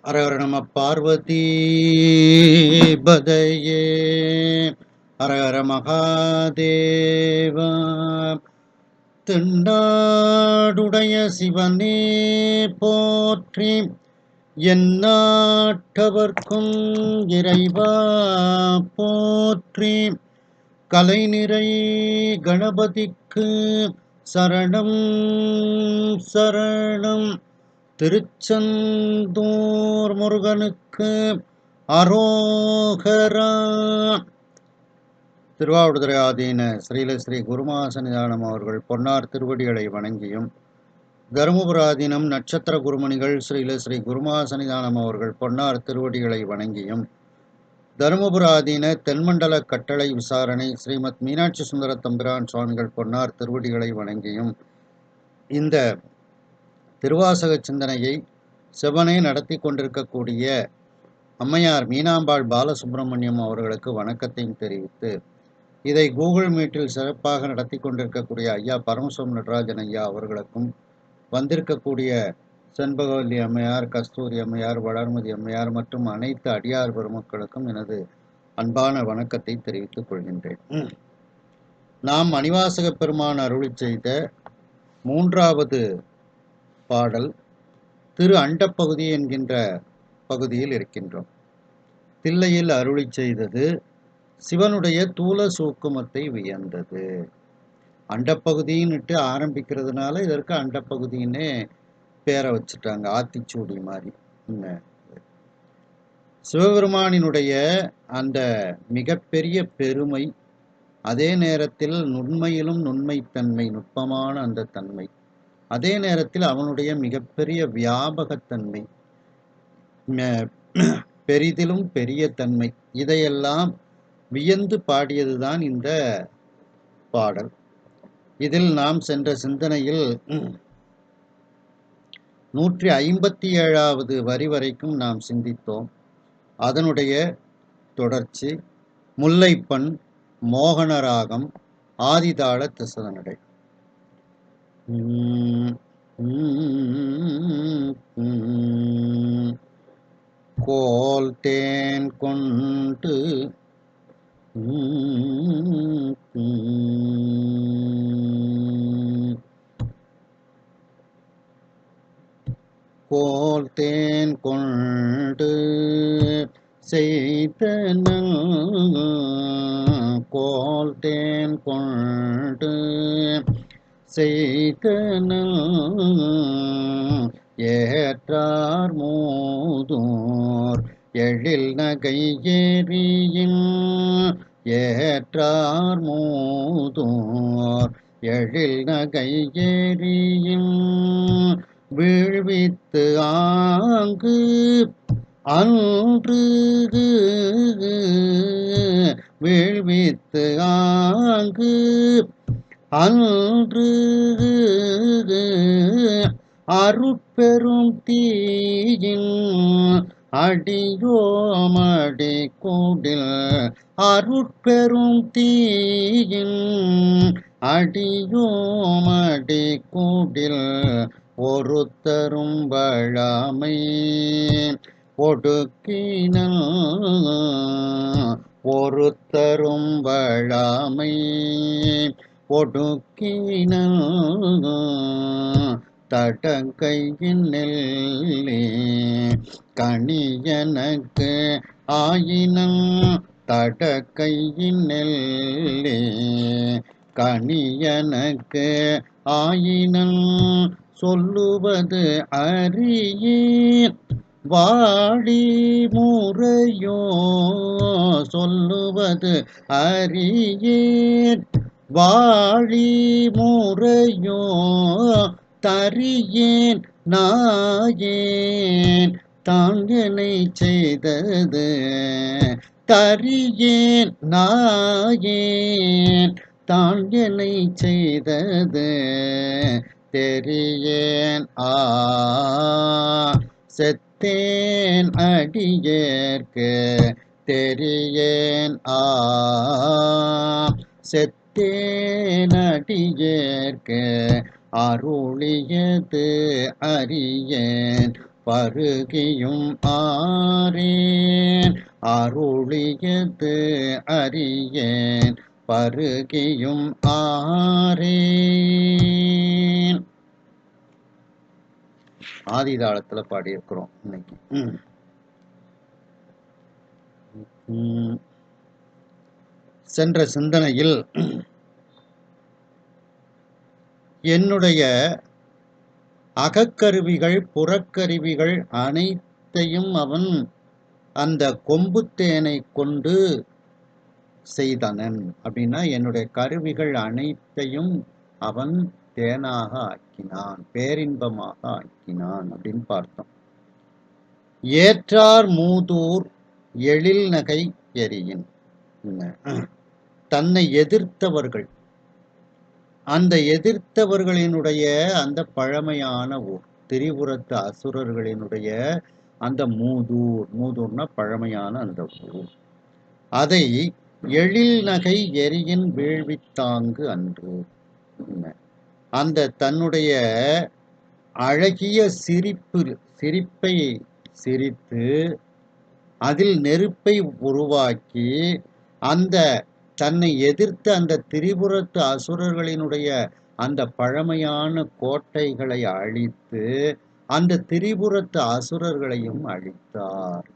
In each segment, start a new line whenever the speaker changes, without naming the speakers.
ஹரஹர நம பார்வதி பதையே ஹரஹர மகாதேவா. தென்னாடுடைய சிவனே போற்றி, எந்நாட்டவர்க்கும் இறைவா போற்றி. கலைநிறை கணபதிக்கு சரணம் சரணம். திருச்செந்தூர் முருகனுக்கு அரோகரா. திருவாவடுதுறை ஆதீன ஸ்ரீ குருமாசனிதானம் அவர்கள் பொன்னார் திருவடிகளை வணங்கியும், தருமபுராதீனம் நட்சத்திர குருமணிகள் ஸ்ரீ குருமாசனிதானம் அவர்கள் பொன்னார் திருவடிகளை வணங்கியும், தருமபுராதீன தென்மண்டல கட்டளை விசாரணை ஸ்ரீமத் மீனாட்சி சுந்தர தம்பிரான் சுவாமிகள் பொன்னார் திருவடிகளை வணங்கியும், இந்த திருவாசக சிந்தனையை செவனே நடத்தி கொண்டிருக்கக்கூடிய அம்மையார் மீனாம்பாள் பாலசுப்ரமணியம் அவர்களுக்கு வணக்கத்தையும் தெரிவித்து, இதை கூகுள் மீட்டில் சிறப்பாக நடத்தி கொண்டிருக்கக்கூடிய ஐயா பரமசிவம் நடராஜன் ஐயா அவர்களுக்கும், வந்திருக்கக்கூடிய செண்பகவல்லி அம்மையார், கஸ்தூரி அம்மையார், வளர்மதி அம்மையார் மற்றும் அனைத்து அடியார் பெருமக்களுக்கும் எனது அன்பான வணக்கத்தை தெரிவித்துக் கொள்கின்றேன். நாம் மணிவாசக பெருமான் அருளி செய்த 3வது பாடல் திரு அண்டப்பகுதி என்கின்ற பகுதியில் இருக்கின்றோம். தில்லையில் அருளி செய்தது சிவனுடைய தூல சூக்குமத்தை வியந்தது. அண்டப்பகுதின்னுட்டு ஆரம்பிக்கிறதுனால இதற்கு அண்டப்பகுதின்னே பேரை வச்சுட்டாங்க, ஆத்திச்சூடி மாதிரி. சிவபெருமானினுடைய அந்த மிகப்பெரிய பெருமை, அதே நேரத்தில் நுண்மையிலும் நுண்மைத்தன்மை, நுட்பமான அந்த தன்மை, அதே நேரத்தில் அவனுடைய மிகப்பெரிய வியாபகத்தன்மை, பெரிதிலும் பெரிய தன்மை, இதையெல்லாம் வியந்து பாடியதுதான் இந்த பாடல். இதில் நாம் சென்ற சிந்தனையில் 157வது வரி வரைக்கும் நாம் சிந்தித்தோம். அதனுடைய தொடர்ச்சி முல்லைப்பண், மோகனராகம், ஆதிதாள திசைநடை. கோல் தேன் கொண்டு கோல் தேன் கொண்டு செய்தன, கோல் தேன் கொண்டு செய்தன ஏற்றார் மூதூர் எழில் நகை ஏறியின், ஏற்றார் மூதூர் எழில் நகை ஏறியின் வீழ்வித்து ஆங்கு அன்று, வீழ்வித்து ஆங்கு அன்று அருட்பெரும் தீயின் அடியோமடி கூடில், அருட்பெரும் தீயின் அடியோமடி கூடில் ஒருத்தரும் வழாமை ஒடுக்கினல், ஒருத்தரும் வழாமை ஒடுக்கினல் தடங்கையின் நெல்லி கணியனக்கு ஆயினம், தடக்கையின் நெல்லி கணியனக்கு ஆயினம் சொல்லுவது அறியீர் வாழி முறையோ, சொல்லுவது அறியீர் வாழி முறையோ தரியேன் நாயேன் தான் என்னை செய்தது, தரியேன் நாயேன் தான் என்னை செய்தது தெரியேன் செத்தேன் அடியேற்கு தெரியேன் செத்தேன் அடியேற்கு அருளியது அறியேன் பருகியும் ஆரேன். அருளியது அறியேன் பருகியும் ஆரேன். ஆதிதாளத்துல பாடியிருக்கிறோம் இன்னைக்கு. சென்ற சிந்தனையில் என்னுடைய அகக்கருவிகள் புறக்கருவிகள் அனைத்தையும் அவன் அந்த கொம்புத்தேனை கொண்டு செய்தனன். அப்படின்னா என்னுடைய கருவிகள் அனைத்தையும் அவன் தேனாக ஆக்கினான், பேரின்பமாக ஆக்கினான் அப்படின்னு பார்த்தோம். ஏற்றார் மூதூர் எழில் நகை எரியின். தன்னை எதிர்த்தவர்கள், அந்த எதிர்த்தவர்களினுடைய அந்த பழமையான ஊர், திரிபுரத்து அசுரர்களினுடைய அந்த மூதூர்னா பழமையான அந்த ஊர், அதை எழில் நகை எரியின் வீழ்வித்தாங்கு அன்று. அந்த தன்னுடைய அழகிய சிரிப்பை சிரித்து அதில் நெருப்பை உருவாக்கி அந்த தன்னை எதிர்த்த அந்த திரிபுரத்து அசுரர்களினுடைய அந்த பழமையான கோட்டைகளை அழித்து அந்த திரிபுரத்து அசுரர்களையும் அழித்தார்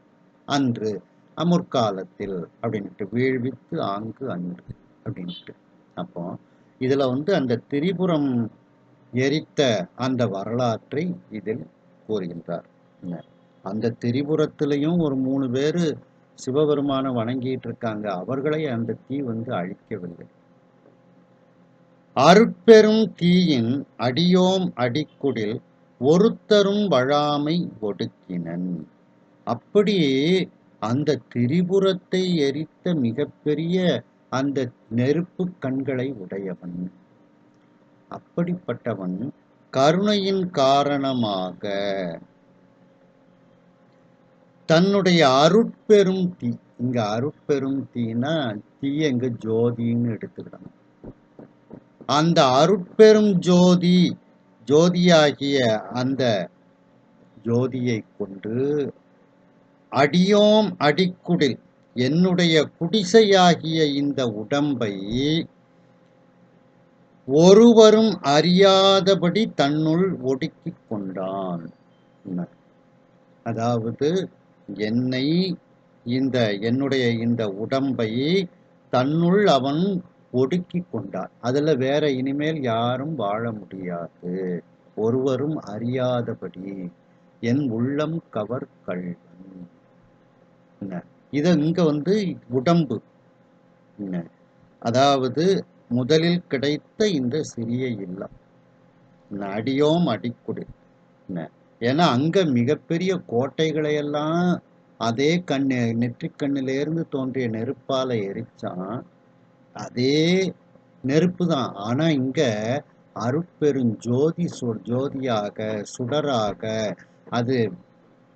அன்று முற்காலத்தில் அப்படின்ட்டு. வீழ்வித்து ஆங்கு அன்று அப்படின்ட்டு. அப்போ இதுல அந்த திரிபுரம் எரித்த அந்த வரலாற்றை இதில் கூறுகின்றார். அந்த திரிபுரத்திலையும் ஒரு 3 பேரு சிவபெருமான வணங்கிட்டு இருக்காங்க. அவர்களை அந்த தீ அழிக்கவில்லை. அருட்பெரும் தீயின் அடியோம் அடிக்குடில் ஒருத்தரும் வழாமை ஒடுக்கினன். அப்படி அந்த திரிபுரத்தை எரித்த மிகப்பெரிய அந்த நெருப்பு கண்களை உடையவன். அப்படிப்பட்டவன் கருணையின் காரணமாக தன்னுடைய அருட்பெரும் தீ, இங்க அருட்பெரும் தீனா தீய இங்க ஜோதின்னு எடுத்துக்கிடணும். அந்த அருட்பெரும் ஜோதியாகிய அந்த ஜோதியை கொண்டு அடியோம் அடிக்குடில், என்னுடைய குடிசையாகிய இந்த உடம்பை ஒருவரும் அறியாதபடி தன்னுள் ஒடுக்கி கொண்டான். அதாவது என்னை என்னுடைய இந்த உடம்பை தன்னுள் அவன் ஒடுக்கி கொண்டான். அதுல வேற இனிமேல் யாரும் வாழ முடியாது, ஒருவரும் அறியாதபடி என் உள்ளம் கவர் கள்வன். இத இங்க உடம்பு, அதாவது முதலில் கிடைத்த இந்த சிறிய இல்லம் அடியோம் அடிக்குடி. ஏன்னா அங்க மிகப்பெரிய கோட்டைகளை எல்லாம் அதே நெற்றிக்கண்ணிலிருந்து தோன்றிய நெருப்பால எரிச்சான். அதே நெருப்பு தான். ஆனா இங்க அருட்பெருஞ்சோதி ஜோதியாக சுடராக அது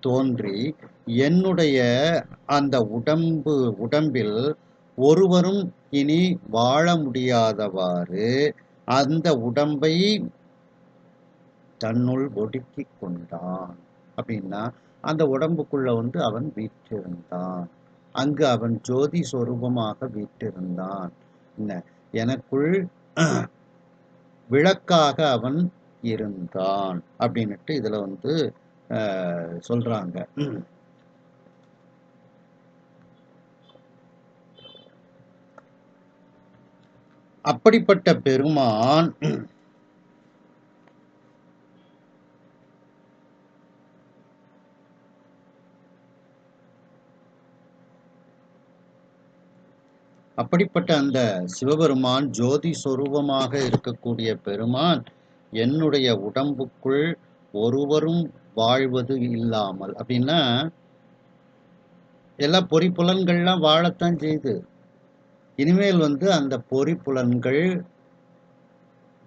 தோன்றி என்னுடைய அந்த உடம்பில் ஒருவரும் இனி வாழ முடியாதவாறு அந்த உடம்பை தன்னுள் ஒடுக்கி கொண்டான். அப்படின்னா அந்த உடம்புக்குள்ள அவன் வீற்றிருந்தான். அங்கு அவன் ஜோதி சொரூபமாக வீற்றிருந்தான். எனக்குள் விளக்காக அவன் இருந்தான் அப்படின்னுட்டு இதுல சொல்றாங்க. அப்படிப்பட்ட பெருமான் அப்படிப்பட்ட அந்த சிவபெருமான் ஜோதி சொரூபமாக இருக்கக்கூடிய பெருமான் என்னுடைய உடம்புக்குள் ஒருவரும் வாழ்வது இல்லாமல், அப்படின்னா எல்லா பொறிப்புலன்கள்லாம் வாழத்தான் செய்து. இனிமேல் அந்த பொறிப்புலன்கள்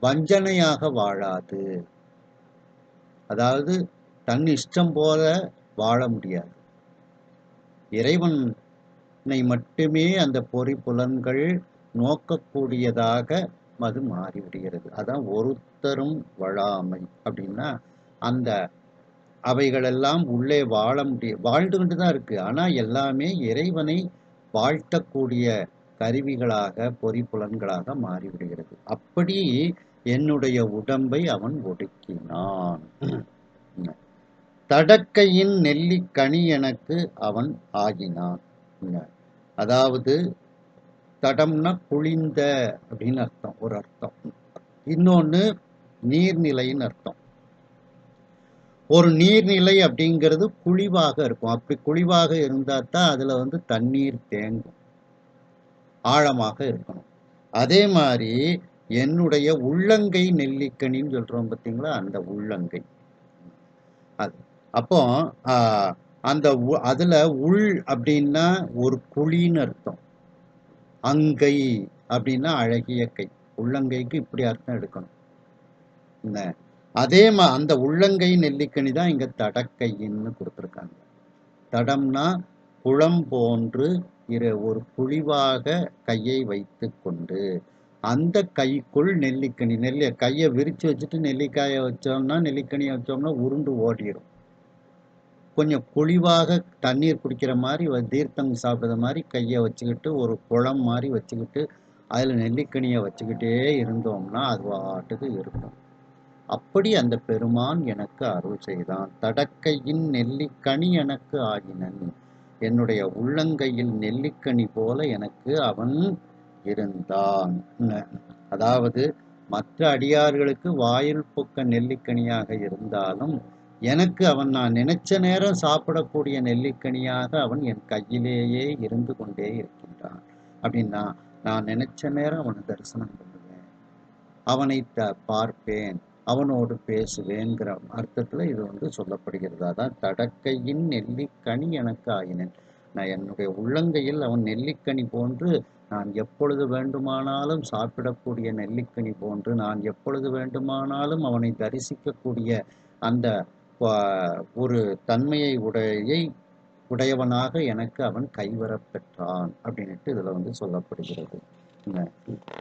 வஞ்சனையாக வாழாது. அதாவது தன் இஷ்டம் போல வாழ முடியாது. இறைவனை மட்டுமே அந்த பொறிப்புலன்கள் நோக்கக்கூடியதாக அது மாறிவிடுகிறது. அதான் ஒருத்தரும் வழாமை அப்படின்னா, அந்த அவைகளெல்லாம் உள்ளே வாழ்ந்து கொண்டு தான் இருக்கு. ஆனா எல்லாமே இறைவனை வாழ்த்தக்கூடிய கருவிகளாக, பொறிப்புலன்களாக மாறிவிடுகிறது. அப்படி என்னுடைய உடம்பை அவன் ஒடுக்கினான். தடக்கையின் நெல்லிக்கனி எனக்கு அவன் ஆகினான். அதாவது தடம்னா குளிந்த அப்படின்னு அர்த்தம், ஒரு அர்த்தம். இன்னொன்னு நீர்நிலைன்னு அர்த்தம். ஒரு நீர்நிலை அப்படிங்கிறது குழிவாக இருக்கும். அப்படி குழிவாக இருந்தா தான் அதுல தண்ணீர் தேங்கும், ஆழமாக இருக்கணும். அதே மாதிரி என்னுடைய உள்ளங்கை நெல்லிக்கனின்னு சொல்றோம் பார்த்தீங்களா, அந்த உள்ளங்கை. அது அப்போ அந்த அதுல உள் அப்படின்னா ஒரு குழின்னு அர்த்தம். அங்கை அப்படின்னா அழகிய கை. உள்ளங்கைக்கு இப்படி அர்த்தம் எடுக்கணும். அதே அந்த உள்ளங்கை நெல்லிக்கனி தான் இங்க தடக்கையின்னு கொடுத்துருக்காங்க. தடம்னா குளம் போன்று ஒரு குழிவாக கையை வைத்து கொண்டு அந்த கைக்குள் நெல்லிக்கனி. கையை விரிச்சு வச்சுட்டு நெல்லிக்காயை வச்சோம்னா, நெல்லிக்கனியை வச்சோம்னா உருண்டு ஓடிடும். கொஞ்சம் குழிவாக தண்ணீர் குடிக்கிற மாதிரி, தீர்த்தம் சாப்பிட்ற மாதிரி கையை வச்சுக்கிட்டு ஒரு குளம் மாதிரி வச்சுக்கிட்டு அதில் நெல்லிக்கனியை வச்சுக்கிட்டே இருந்தோம்னா அது பாட்டுக்கு இருக்கும். அப்படி அந்த பெருமான் எனக்கு அருள் செய்தான். தடக்கையின் நெல்லிக்கனி எனக்கு ஆகினன். என்னுடைய உள்ளங்கையில் நெல்லிக்கனி போல எனக்கு அவன் இருந்தான். அதாவது மற்ற அடியார்களுக்கு வாயில் புக்க நெல்லிக்கனியாக இருந்தாலும் எனக்கு அவன் நான் நினைச்ச நேரம் சாப்பிடக்கூடிய நெல்லிக்கனியாக அவன் என் கையிலேயே இருந்து கொண்டே இருக்கின்றான். அப்படின்னா நான் நினைச்ச நேரம் அவனை தரிசனம் பண்ணுவேன், அவனை பார்ப்பேன், அவனோடு பேசுவேங்கிற அர்த்தத்துல இது சொல்லப்படுகிறது. அதான் தடக்கையின் நெல்லிக்கனி எனக்கு ஆகினேன். நான் என்னுடைய உள்ளங்கையில் அவன் நெல்லிக்கனி போன்று, நான் எப்பொழுது வேண்டுமானாலும் சாப்பிடக்கூடிய நெல்லிக்கனி போன்று, நான் எப்பொழுது வேண்டுமானாலும் அவனை தரிசிக்கக்கூடிய அந்த ஒரு தன்மையை உடையவனாக எனக்கு அவன் கைவரப் பெற்றான் அப்படின்ட்டு இதுல சொல்லப்படுகிறது.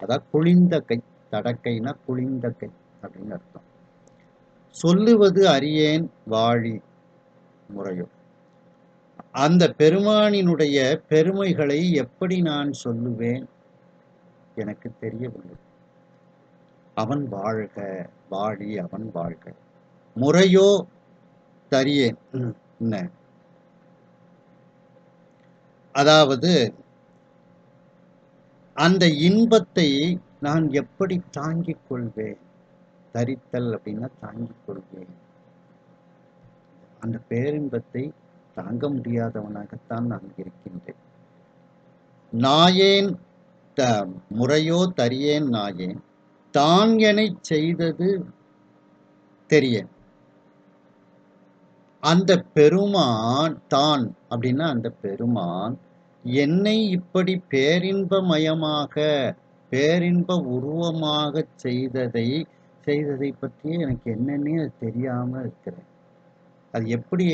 அதான் குளிந்த கை. தடக்கைனா குளிந்த கை அப்படின்னு அர்த்தம். சொல்லுவது அறியேன் வாழி முறையோ. அந்த பெருமானினுடைய பெருமைகளை எப்படி நான் சொல்லுவேன், எனக்கு தெரியவில்லை. அவன் வாழ்க, வாழி அவன் வாழ்க. முறையோ தரியேன். அதாவது அந்த இன்பத்தை நான் எப்படி தாங்கிக் கொள்வேன். தரித்தல் அப்படின்னா தாங்கிக் கொள்வேன். அந்த பேரின்பத்தை தாங்க முடியாதவனாகத்தான் நான் இருக்கின்றேன். நாயேன் முறையோ தரியேன் நாயேன் தான் எனை செய்தது தெரியேன். அந்த பெருமான் தான் அப்படின்னா அந்த பெருமான் என்னை இப்படி பேரின்பமயமாக பேரின்ப உருவமாக செய்ததை பற்றி எனக்கு என்னன்னே அது தெரியாம இருக்கிறேன். அது எப்படி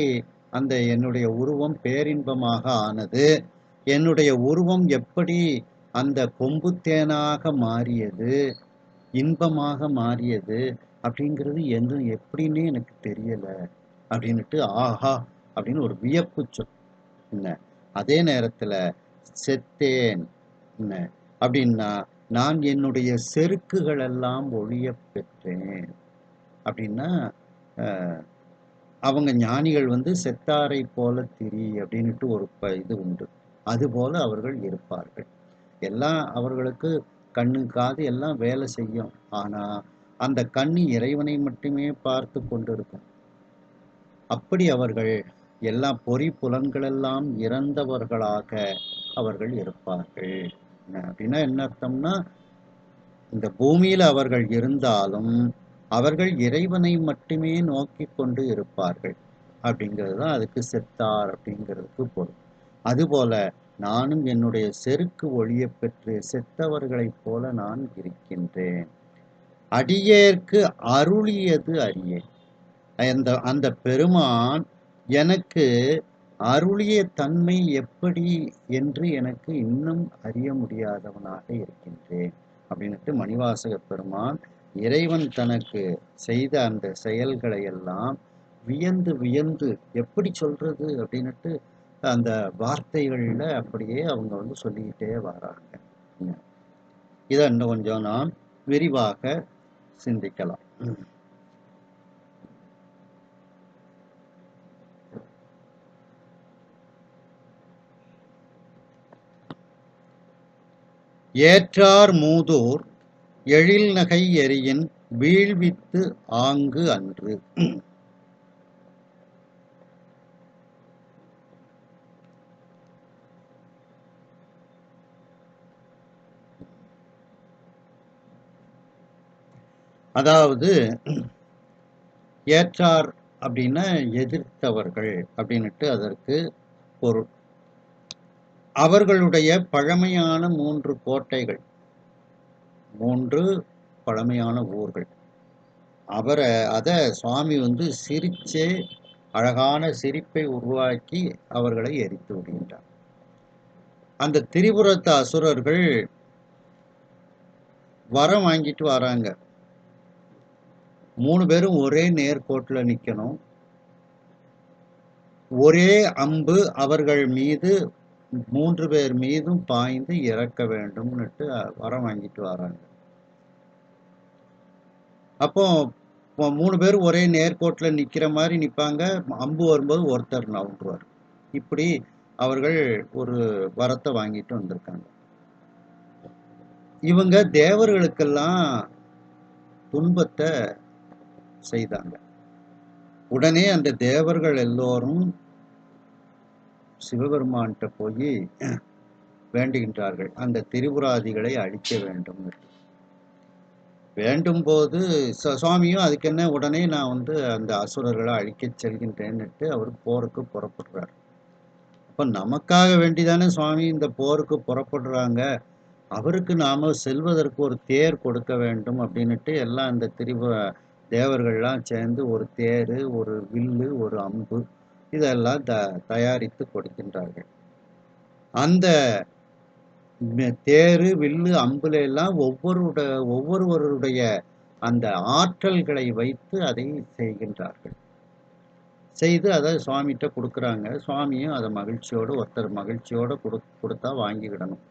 அந்த என்னுடைய உருவம் பேரின்பமாக ஆனது, என்னுடைய உருவம் எப்படி அந்த கொம்புத்தேனாக மாறியது, இன்பமாக மாறியது அப்படிங்கிறது எப்படின்னே எனக்கு தெரியல அப்படின்னுட்டு ஆஹா அப்படின்னு ஒரு வியப்பு சொல். என்ன அதே நேரத்துல செத்தேன் என்ன அப்படின்னா, நான் என்னுடைய செருக்குகள் எல்லாம் ஒழிய பெற்றேன் அப்படின்னா, அவங்க ஞானிகள் செத்தாரை போல திரி அப்படின்னுட்டு ஒரு இது உண்டு. அதுபோல அவர்கள் இருப்பார்கள். எல்லாம் அவர்களுக்கு கண்ணு காது எல்லாம் வேலை செய்யும். ஆனா அந்த கண்ணு இறைவனை மட்டுமே பார்த்து கொண்டிருக்கும். அப்படி அவர்கள் எல்லாம் பொறி புலன்களெல்லாம் இறந்தவர்களாக அவர்கள் இருப்பார்கள். அப்படின்னா என்ன அர்த்தம்னா, இந்த பூமியில அவர்கள் இருந்தாலும் அவர்கள் இறைவனை மட்டுமே நோக்கி கொண்டு இருப்பார்கள் அப்படிங்கிறது தான் அதுக்கு செத்தார் அப்படிங்கிறதுக்கு பொருள். அதுபோல நானும் என்னுடைய செருக்கு ஒழிய பெற்று செத்தவர்களைப் போல நான் இருக்கின்றேன். அடியேற்கு அருளியது அறியேன். அந்த பெருமான் எனக்கு அருளிய தன்மை எப்படி என்று எனக்கு இன்னும் அறிய முடியாதவனாக இருக்கின்றேன் அப்படின்ட்டு மணிவாசக பெருமான் இறைவன் தனக்கு செய்த அந்த செயல்களை எல்லாம் வியந்து வியந்து எப்படி சொல்றது அப்படின்னுட்டு அந்த வார்த்தைகள்ல அப்படியே அவங்க வந்து சொல்லிக்கிட்டே வராங்க. இதை இன்னும் கொஞ்சம் நாம் விரிவாக சிந்திக்கலாம். ஏற்றார் மூதூர் எழில்நகை எரியின் வீழ்வித்து ஆங்கு அன்று. அதாவது ஏற்றார் அப்படின்னா எதிர்த்தவர்கள் அப்படின்னுட்டு அதற்கு பொருள். அவர்களுடைய பழமையான 3 கோட்டைகள், 3 பழமையான ஊர்கள். அத சுவாமி வந்து சிரிச்சே அழகான சிரிப்பை உருவாக்கி அவர்களை எரித்து விடுகின்றார். அந்த திரிபுரத்து அசுரர்கள் வரம் வாங்கிட்டு வராங்க. 3 பேரும் ஒரே நேர்கோட்டுல நிக்கணும். ஒரே அம்பு அவர்கள் மீது 3 பேர் மீதும் பாய்ந்து இறக்க வேண்டும்னுட்டு வரம் வாங்கிட்டு வராங்க. அப்போ 3 பேரும் ஒரே நேர்கோட்டுல நிக்கிற மாதிரி நிப்பாங்க. அம்பு வரும்போது ஒருத்தர் நவுண்டுவார். இப்படி அவர்கள் ஒரு வரத்தை வாங்கிட்டு வந்திருக்காங்க. இவங்க தேவர்களுக்கெல்லாம் துன்பத்தை செய்தாங்க. உடனே அந்த தேவர்கள் எல்லோரும் சிவபெருமான்கிட்ட போய் வேண்டுகின்றார்கள், அந்த திரிபுராதிகளை அழிக்க வேண்டும். வேண்டும் போது சுவாமியும் அதுக்கு என்ன, உடனே நான் வந்து அந்த அசுரர்களை அழிக்க செல்கின்றேன்னுட்டு அவர் போருக்கு புறப்படுறார். அப்ப நமக்காக வேண்டிதானே சுவாமி இந்த போருக்கு புறப்படுறாங்க, அவருக்கு நாம செல்வதற்கு ஒரு தேர் கொடுக்க வேண்டும் அப்படின்னுட்டு எல்லாம் அந்த தேவர்கள்லாம் சேர்ந்து ஒரு தேர், ஒரு வில்லு, ஒரு அம்பு இதெல்லாம் தயாரித்து கொடுக்கின்றார்கள். அந்த தேரு, வில்லு, அம்புல எல்லாம் ஒவ்வொருவருடைய அந்த ஆற்றல்களை வைத்து அதை செய்கின்றார்கள். செய்து அதை சுவாமிகிட்ட கொடுக்குறாங்க. சுவாமியும் அதை மகிழ்ச்சியோடு, ஒருத்தர் மகிழ்ச்சியோடு கொடுத்தா வாங்கிக்கிடணும்,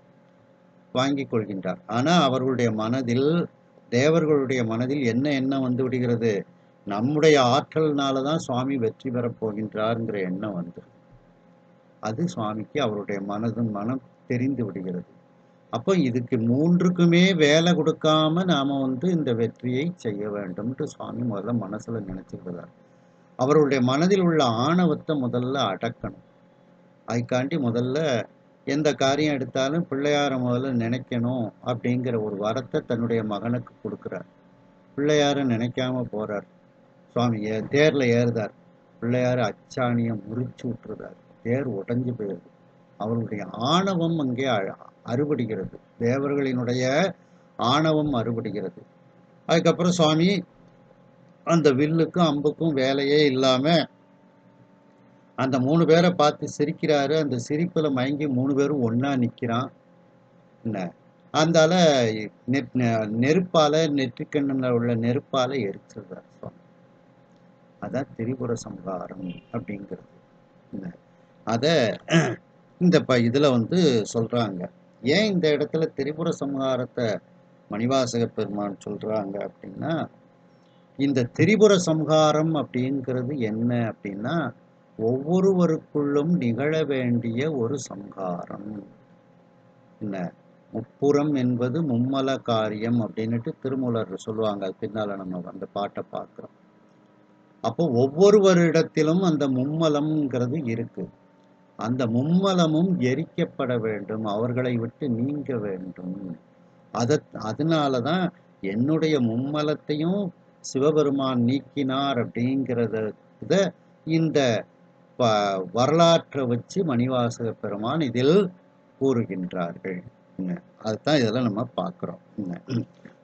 வாங்கி கொள்கின்றார். ஆனா அவர்களுடைய மனதில், தேவர்களுடைய மனதில் என்ன எண்ணம் வந்து விடுகிறது, நம்முடைய ஆற்றல்னாலதான் சுவாமி வெற்றி பெறப் போகின்றார்ங்கிற எண்ணம் வந்து அது சுவாமிக்கு அவருடைய மனம் தெரிந்து விடுகிறது. அப்போ இதுக்கு 3க்குமே வேலை கொடுக்காம நாம வந்து இந்த வெற்றியை செய்ய வேண்டும்ட்டு சுவாமி முதல்ல மனசுல நினைச்சுக்கிறார். அவருடைய மனதில் உள்ள ஆணவத்தை முதல்ல அடக்கணும். அதுக்காண்டி முதல்ல எந்த காரியம் எடுத்தாலும் பிள்ளையார முதல்ல நினைக்கணும் அப்படிங்கிற ஒரு வரத்தை தன்னுடைய மகனுக்கு கொடுக்கிறார். பிள்ளையார நினைக்காம போறார். சுவாமி தேர்ல ஏறுதார். பிள்ளையார அச்சாணியை முறிச்சு விட்டுருதார். தேர் உடைஞ்சு போயிருது. அவருடைய ஆணவம் அங்கே அறுபடுகிறது. தேவர்களினுடைய ஆணவம் அறுபடுகிறது. அதுக்கப்புறம் சுவாமி அந்த வில்லுக்கும் அம்புக்கும் வேலையே இல்லாம அந்த 3 பேரை பார்த்து சிரிக்கிறாரு. அந்த சிரிப்புல மயங்கி 3 பேரும் ஒன்னா நிக்கிறான். அந்தால நெருப்பால, நெற்றிக்கண்ணுல உள்ள நெருப்பால எரிச்சிருந்தார் சுவாமி. அதான் திரிபுர சம்ஹாரம் அப்படிங்கிறது. அத இந்த இதுல வந்து சொல்றாங்க. ஏன் இந்த இடத்துல திரிபுர சம்ஹாரத்தை மணிவாசக பெருமான் சொல்றாங்க அப்படின்னா, இந்த திரிபுர சம்ஹாரம் அப்படிங்கிறது என்ன அப்படின்னா, ஒவ்வொருவருக்குள்ளும் நிகழ வேண்டிய ஒரு சம்ஹாரம். என்ன, முப்புறம் என்பது மும்மல காரியம் அப்படின்னுட்டு திருமூலர் சொல்லுவாங்க. அது பின்னால நம்ம அந்த பாட்டை பார்க்கிறோம். அப்போ ஒவ்வொருவரிடத்திலும் அந்த மும்மலம்ங்கிறது இருக்கு. அந்த மும்மலமும் எரிக்கப்பட வேண்டும், அவர்களை விட்டு நீங்க வேண்டும். அதனாலதான் என்னுடைய மும்மலத்தையும் சிவபெருமான் நீக்கினார் அப்படிங்கிறத இந்த வரலாற்றை வச்சு மணிவாசக பெருமான் இதில் கூறுகின்றார்கள். அதுதான் இதெல்லாம் நம்ம பார்க்கிறோம்.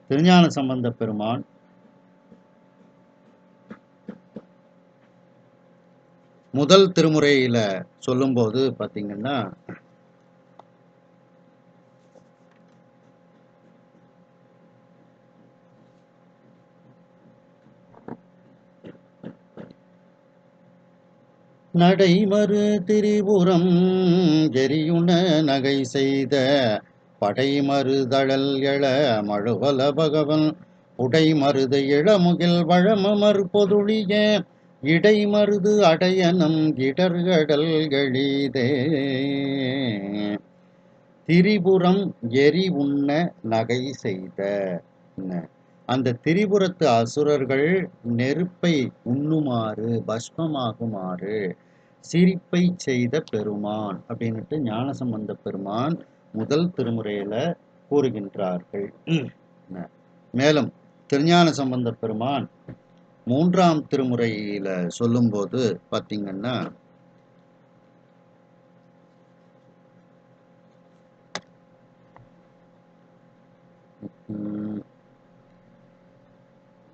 திருஞான சம்பந்த பெருமான் முதல் திருமுறையில சொல்லும்போது பார்த்தீங்கன்னா, நடைமறு திரிபுரம் எரியுண நகை செய்த படைமறு தழல் எழ மழுவல பகவன் உடைமருது இளமுகில் வழமமர் பொதுளிய இடைமருது அடையனம் இடர்கடல் எளிதே. திரிபுரம் எரி உண்ண நகை செய்த, அந்த திரிபுரத்து அசுரர்கள் நெருப்பை உண்ணுமாறு பஸ்மமாகுமாறு சிரிப்பை செய்த பெருமான் அப்படின்னுட்டு ஞானசம்பந்த பெருமான் முதல் திருமுறையில கூறுகின்றார்கள். மேலும் திருஞான சம்பந்த பெருமான் மூன்றாம் திருமுறையில சொல்லும்போது பார்த்தீங்கன்னா,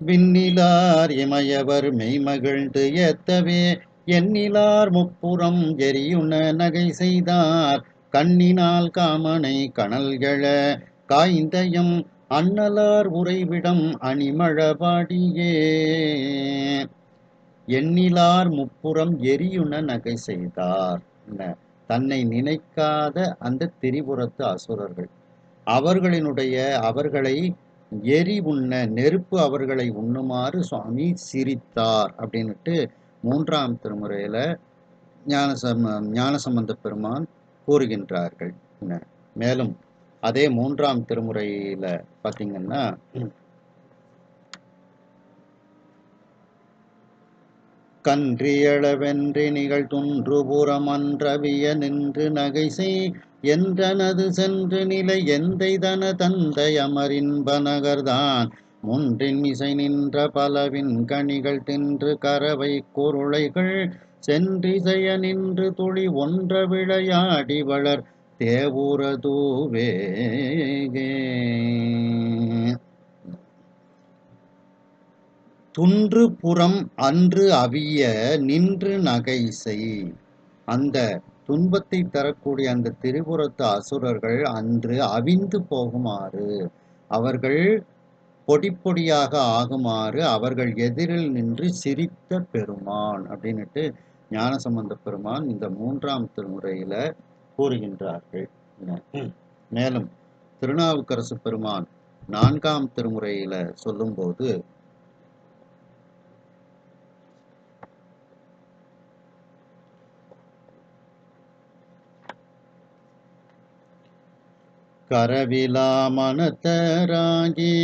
விண்ணிலார் இமயவர் மெய்மகிழ்ந்து ஏத்தவே எண்ணிலார் முப்புறம் எரியுண நகை செய்தார் கண்ணினால் காமனை கனல் எழ காய்ந்தயம் அண்ணலார் உறைவிடம் அணிமழபாடியே. எண்ணிலார் முப்புறம் எரியுண நகை செய்தார். தன்னை நினைக்காத அந்த திரிபுரத்து அசுரர்கள் அவர்களை எரி உண்ண நெருப்பு அவர்களை உண்ணுமாறு சுவாமி சிரித்தார் அப்படின்னுட்டு மூன்றாம் திருமுறையில ஞானசம்பந்த பெருமான் கூறுகின்றார்கள். மேலும் அதே மூன்றாம் திருமுறையில பார்த்தீங்கன்னா, கன்றியளவென்று நிகழ்துன்றுபுறம் அன்றவிய நின்று நகைசை என்றனது சென்று நிலை எந்தைதன தந்தை அமரின்ப நகர்தான் முன்றின் இசை நின்ற பலவின் கனிகள் தின்று கரவை குருளைகள் சென்றிசைய நின்று துளி ஒன்ற விளையாடி வளர் தேவுரதூவே. துன்று புறம் அன்று அவிய நின்று நகை செய். அந்த துன்பத்தை தரக்கூடிய அந்த திரிபுரத்து அசுரர்கள் அன்று அவிந்து போகுமாறு, அவர்கள் பொடி பொடியாக ஆகுமாறு அவர்கள் எதிரில் நின்று சிரித்த பெருமான் அப்படின்னுட்டு ஞானசம்பந்த பெருமான் இந்த மூன்றாம் திருமுறையில கூறுகின்றார்கள். மேலும் திருநாவுக்கரசு பெருமான் நான்காம் திருமுறையில சொல்லும்போது, கரவிலா மனத்தராகி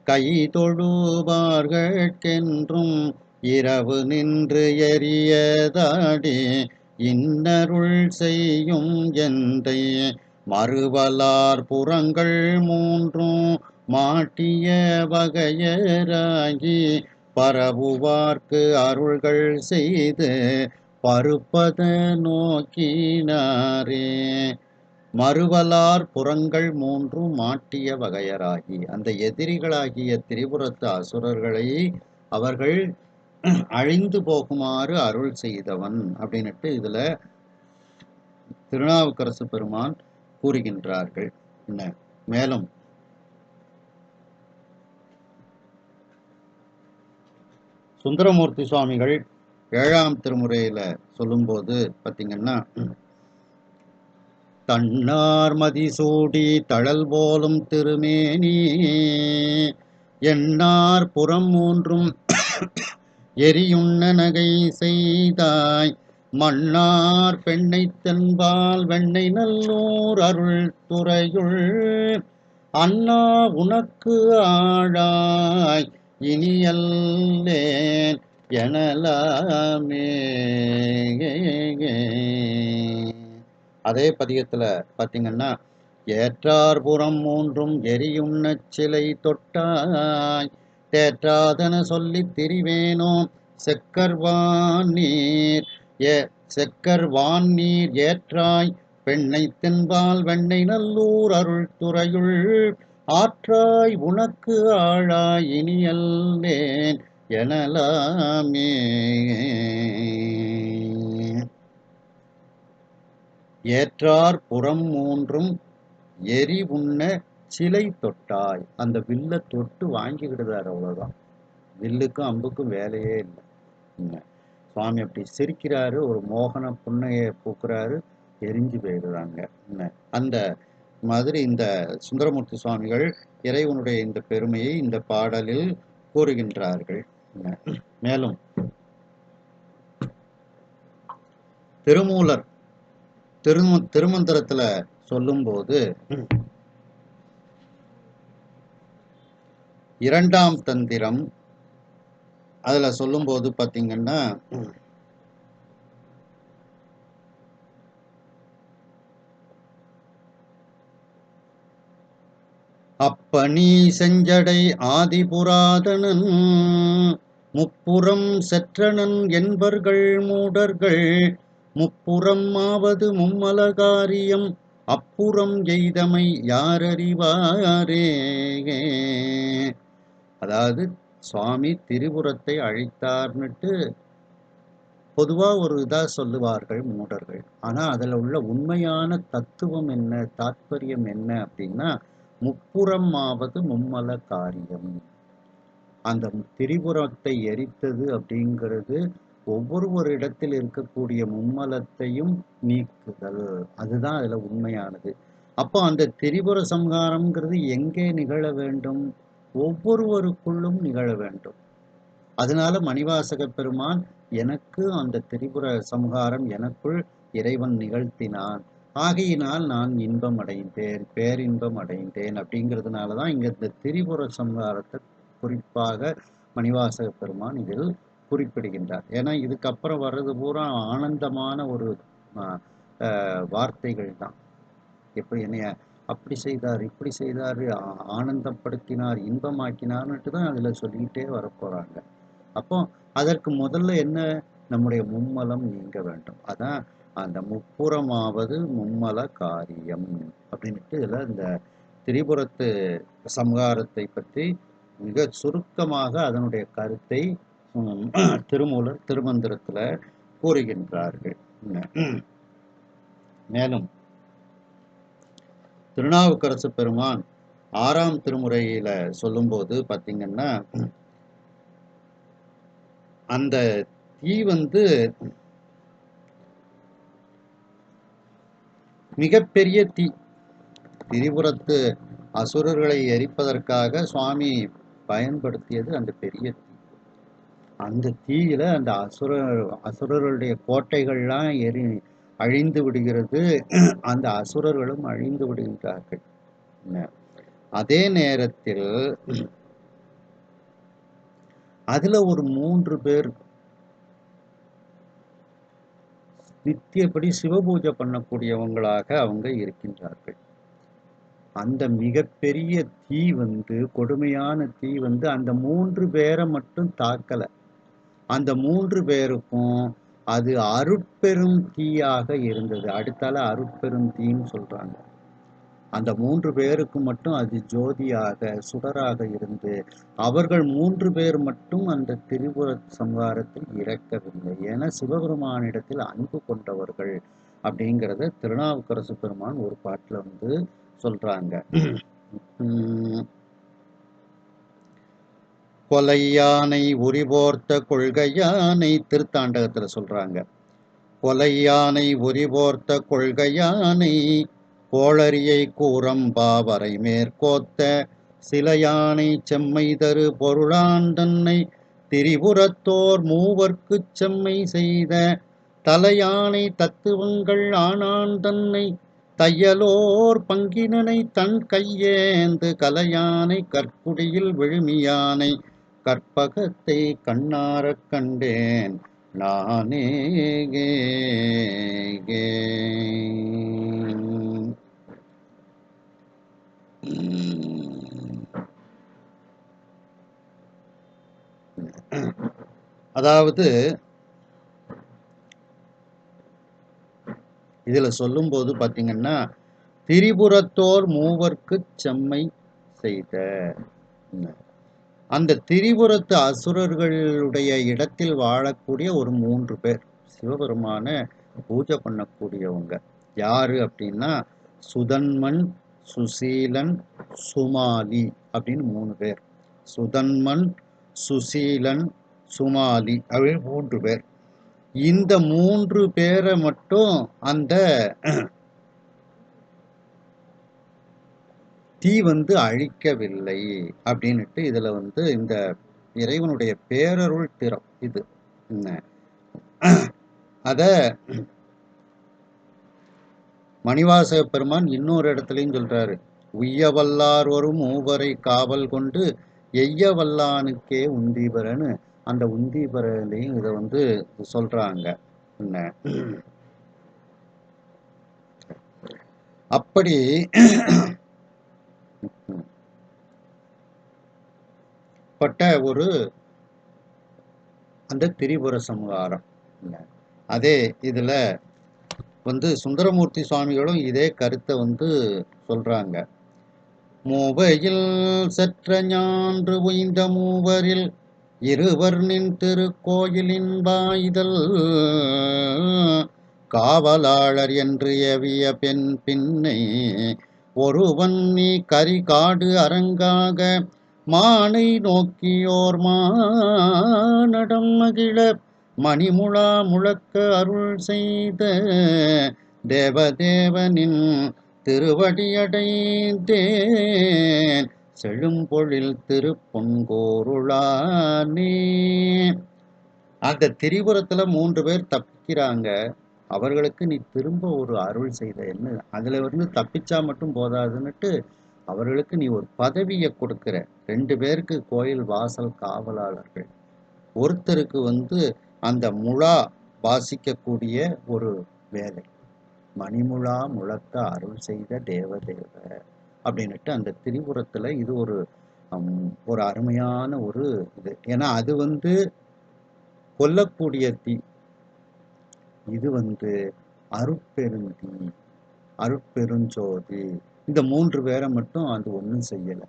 கை தொழுவார்கட்கென்றும் இரவு நின்று எரியதாடி இன்னருள் செய்யும் எந்தை மறுவலார் புறங்கள் மூன்றும் மாட்டிய வகையராகி பரவுவார்க்கு அருள்கள் செய்து பருப்பத நோக்கினாரே. மறுவலார் புறங்கள் மூன்று மாட்டிய வகையராகி, அந்த எதிரிகளாகிய திரிபுரத்து அசுரர்களை அவர்கள் அழிந்து போகுமாறு அருள் செய்தவன் அப்படின்னுட்டு இதுல திருநாவுக்கரசு பெருமான் கூறுகின்றார்கள். மேலும் சுந்தரமூர்த்தி சுவாமிகள் ஏழாம் திருமுறையில சொல்லும்போது பார்த்தீங்கன்னா, தன்னார் மதிசூடி தழல் போலும் திருமேனி எண்ணார் புறம் மூன்றும் எரியுண்ண நகை செய்தாய் மன்னார் பெண்ணை தென்பால் வெண்ணை நல்லூர் அருள் துறையுள் அண்ணா உனக்கு ஆழாய் இனியல்லேன் எனலாமே. அதே பதிகத்துல பார்த்தீங்கன்னா, ஏற்றார் புறம் மூன்றும் எரியுண்ண சிலை தொட்டாய் தேற்றாதன சொல்லி திரிவேனோ செக்கர்வான் நீர் ஏற்றாய் பெண்ணை தென்பால் வெண்ணை நல்லூர் அருள் துறையுள் ஆற்றாய் உனக்கு ஆழாய் இனியல்லேன் எனலாமே. ஏற்றார் புறம் மூன்றும் எரி உண்ண சிலை தொட்டாய், அந்த வில்ல தொட்டு வாங்கிக்கிடுதார், அவ்வளவுதான். வில்லுக்கும் அம்புக்கும் வேலையே இல்லை. சுவாமி அப்படி சிரிக்கிறாரு, ஒரு மோகன புன்னையை பூக்குறாரு, எரிஞ்சு போயிடுறாங்க. அந்த மாதிரி இந்த சுந்தரமூர்த்தி சுவாமிகள் இறைவனுடைய இந்த பெருமையை இந்த பாடலில் கூறுகின்றார்கள். மேலும் திருமூலர் திருமந்திரத்துல சொல்லும்போது 2ஆம் தந்திரம் அதுல சொல்லும்போது பாத்தீங்கன்னா, அப்பனி செஞ்சடை ஆதிபுராதனன் முப்புறம் செற்றனன் என்பர்கள் மூடர்கள் முப்புறம் ஆவது மும்மலகாரியம் அப்புறம் எய்தமை யாரறிவாரே. அதாவது சுவாமி திரிபுரத்தை அழித்தார்னுட்டு பொதுவா ஒரு இதா சொல்லுவார்கள் மூடர்கள். ஆனா அதுல உள்ள உண்மையான தத்துவம் என்ன, தாத்பரியம் என்ன அப்படின்னா, முப்புறம் ஆவது மும்மல காரியம். அந்த திரிபுரத்தை எரித்தது அப்படிங்கிறது ஒவ்வொரு இடத்தில் இருக்கக்கூடிய மும்மலத்தையும் நீக்குதல். அதுதான் அதுல உண்மையானது. அப்போ அந்த திரிபுர சம்ஹாரம்ங்கிறது எங்கே நிகழ வேண்டும்? ஒவ்வொருவருக்குள்ளும் நிகழ வேண்டும். அதனால மணிவாசக பெருமான் எனக்கு அந்த திரிபுர சம்ஹாரம் எனக்குள் இறைவன் நிகழ்த்தினான், ஆகையினால் நான் இன்பம் அடைந்தேன், பேரின்பம் அடைந்தேன் அப்படிங்கிறதுனாலதான் இங்க இந்த திரிபுர சம்ஹாரத்தை குறிப்பாக மணிவாசக பெருமான் இதில் குறிப்பிடுகின்றார். ஏன்னா இதுக்கப்புறம் வர்றது பூரா ஆனந்தமான ஒரு வார்த்தைகள் தான். எப்படி என்னைய அப்படி செய்தார், இப்படி செய்தார், ஆனந்தப்படுத்தினார், இன்பமாக்கினார்ன்னுட்டு தான் அதுல சொல்லிக்கிட்டே வரப்போறாங்க. அப்போ அதற்கு முதல்ல என்ன, நம்முடைய மும்மலம் நீங்க வேண்டும். அதான் அந்த முப்புறமாவது மும்மல காரியம் அப்படின்ட்டு இதுல இந்த திரிபுரத்து சம்ஹாரத்தை பற்றி மிக சுருக்கமாக அதனுடைய கருத்தை திருமூலர் திருமந்திரத்துல கூறுகின்றார்கள். மேலும் திருநாவுக்கரசு பெருமான் 6ஆம் திருமுறையில சொல்லும்போது பாத்தீங்கன்னா, அந்த தீ மிகப்பெரிய தீ. திரிபுரத்து அசுரர்களை எரிப்பதற்காக சுவாமி பயன்படுத்தியது அந்த பெரிய தீ. அந்த தீயில அந்த அசுரர்களுடைய கோட்டைகள்லாம் அழிந்து விடுகிறது. அந்த அசுரர்களும் அழிந்து விடுகின்றார்கள். அதே நேரத்தில் அதுல ஒரு 3 பேர் நித்தியப்படி சிவபூஜை பண்ணக்கூடியவங்களாக அவங்க இருக்கின்றார்கள். அந்த மிகப்பெரிய தீ கொடுமையான தீ அந்த 3 பேரை மட்டும் தாக்கல. அந்த 3 பேருக்கும் அது அருட்பெரும் தீயாக இருந்தது. அடுத்தால அருட்பெரும் தீன்னு சொல்றாங்க. அந்த 3 பேருக்கு மட்டும் அது ஜோதியாக சுடராக இருந்து அவர்கள் 3 பேர் மட்டும் அந்த திரிபுர சம்ஹாரத்தில் இறக்கவில்லை. ஏன்னா சிவபெருமானிடத்தில் அன்பு கொண்டவர்கள் அப்படிங்கிறத திருநாவுக்கரசு பெருமான் ஒரு பாட்டுல சொல்றாங்க. கொலையானை உரிபோர்த்த கொள்கையானை திருத்தாண்டகத்துல சொல்றாங்க. கொலையானை உரிபோர்த்த கொள்கையானை கோளரியை கூறம்பாவரை மேற்கோத்த சிலையானை செம்மை தரு பொருளான் தன்னை திரிபுரத்தோர் மூவர்க்குச் செம்மை செய்த தலையானை தத்துவங்கள் ஆனான் தன்னை தையலோர் பங்கினனை தன் கையேந்து கலையானை கற்குடியில் விழுமியானை கற்பகத்தை கண்ணாரக் கண்டேன் நானே. அதாவது இதுல சொல்லும்போது பாத்தீங்கன்னா, திரிபுரத்தோர் மூவர்க்குச் செம்மை செய்த, அந்த திரிபுரத்து அசுரர்களுடைய இடத்தில் வாழக்கூடிய ஒரு 3 பேர் சிவபெருமான பூஜை பண்ணக்கூடியவங்க. யாரு அப்படின்னா, சுதன்மன், சுசீலன், சுமாலி அப்படின்னு 3 பேர். சுதன்மன், சுசீலன், சுமாலி அப்படின்னு 3 பேர். இந்த 3 பேரை மட்டும் அந்த தீ அழிக்கவில்லை அப்படின்னுட்டு இதுல இந்த இறைவனுடைய பேரருள் திறம் இது. அத மணிவாசக பெருமான் இன்னொரு இடத்துலயும் சொல்றாரு. உய்ய வல்லார் ஒரு மூவரை காவல் கொண்டு எய்ய வல்லானுக்கே உந்தீபரன்னு அந்த உந்தீபரையும் இதை சொல்றாங்க. அப்படி பட்ட ஒரு அந்த திரிபுர சம்ஹாரம். அதே இதுல சுந்தரமூர்த்தி சுவாமிகளும் இதே கருத்தை சொல்றாங்க. மூவையில் சற்ற ஞான்று உய்ந்த மூவரில் இருவர் நின் திருக்கோயிலின் வாய்தல் காவலாளர் என்று எவிய பெண் பின்னை ஒருவன் நீ கரிகாடு அரங்காக மானை நோக்கியோர் மானடம் மகிழ மணிமுழா முழக்க அருள் செய்த தேவதேவனின் திருவடியடைந்தேன் செழும்பொழில் திருப்பொன்கோருளானே. அந்த திரிபுரத்துல 3 பேர் தப்பிக்கிறாங்க. அவர்களுக்கு நீ திரும்ப ஒரு அருள் செய்த என்ன, அதுல தப்பிச்சா மட்டும் போதாதுன்னுட்டு அவர்களுக்கு நீ ஒரு பதவியை கொடுக்கிற. 2 பேருக்கு கோயில் வாசல் காவலாளர்கள், ஒருத்தருக்கு அந்த முழா வாசிக்கக்கூடிய ஒரு வேலை. மணிமுழா முழக்க அருள் செய்த தேவதேவ அப்படின்னுட்டு அந்த திரிபுரத்துல இது ஒரு அருமையான ஒரு இது. ஏன்னா அது கொல்லக்கூடிய தீ, இது அருட்பெருந்தீ, அருட்பெருஞ்சோதி. இந்த 3 பேரை மட்டும் அது ஒன்றும் செய்யல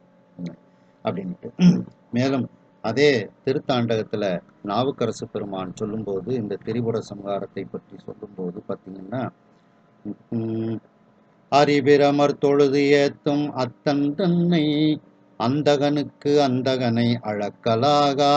அப்படின்ட்டு. மேலும் அதே திருத்தாண்டகத்துல நாவுக்கரசு பெருமான் சொல்லும்போது இந்த திரிபுர சம்ஹாரத்தை பற்றி சொல்லும்போது பார்த்தீங்கன்னா, அறிபிரமர் தொழுது ஏத்தும் அத்தன் தன்னை அந்தகனுக்கு அந்தகனை அளக்கலாகா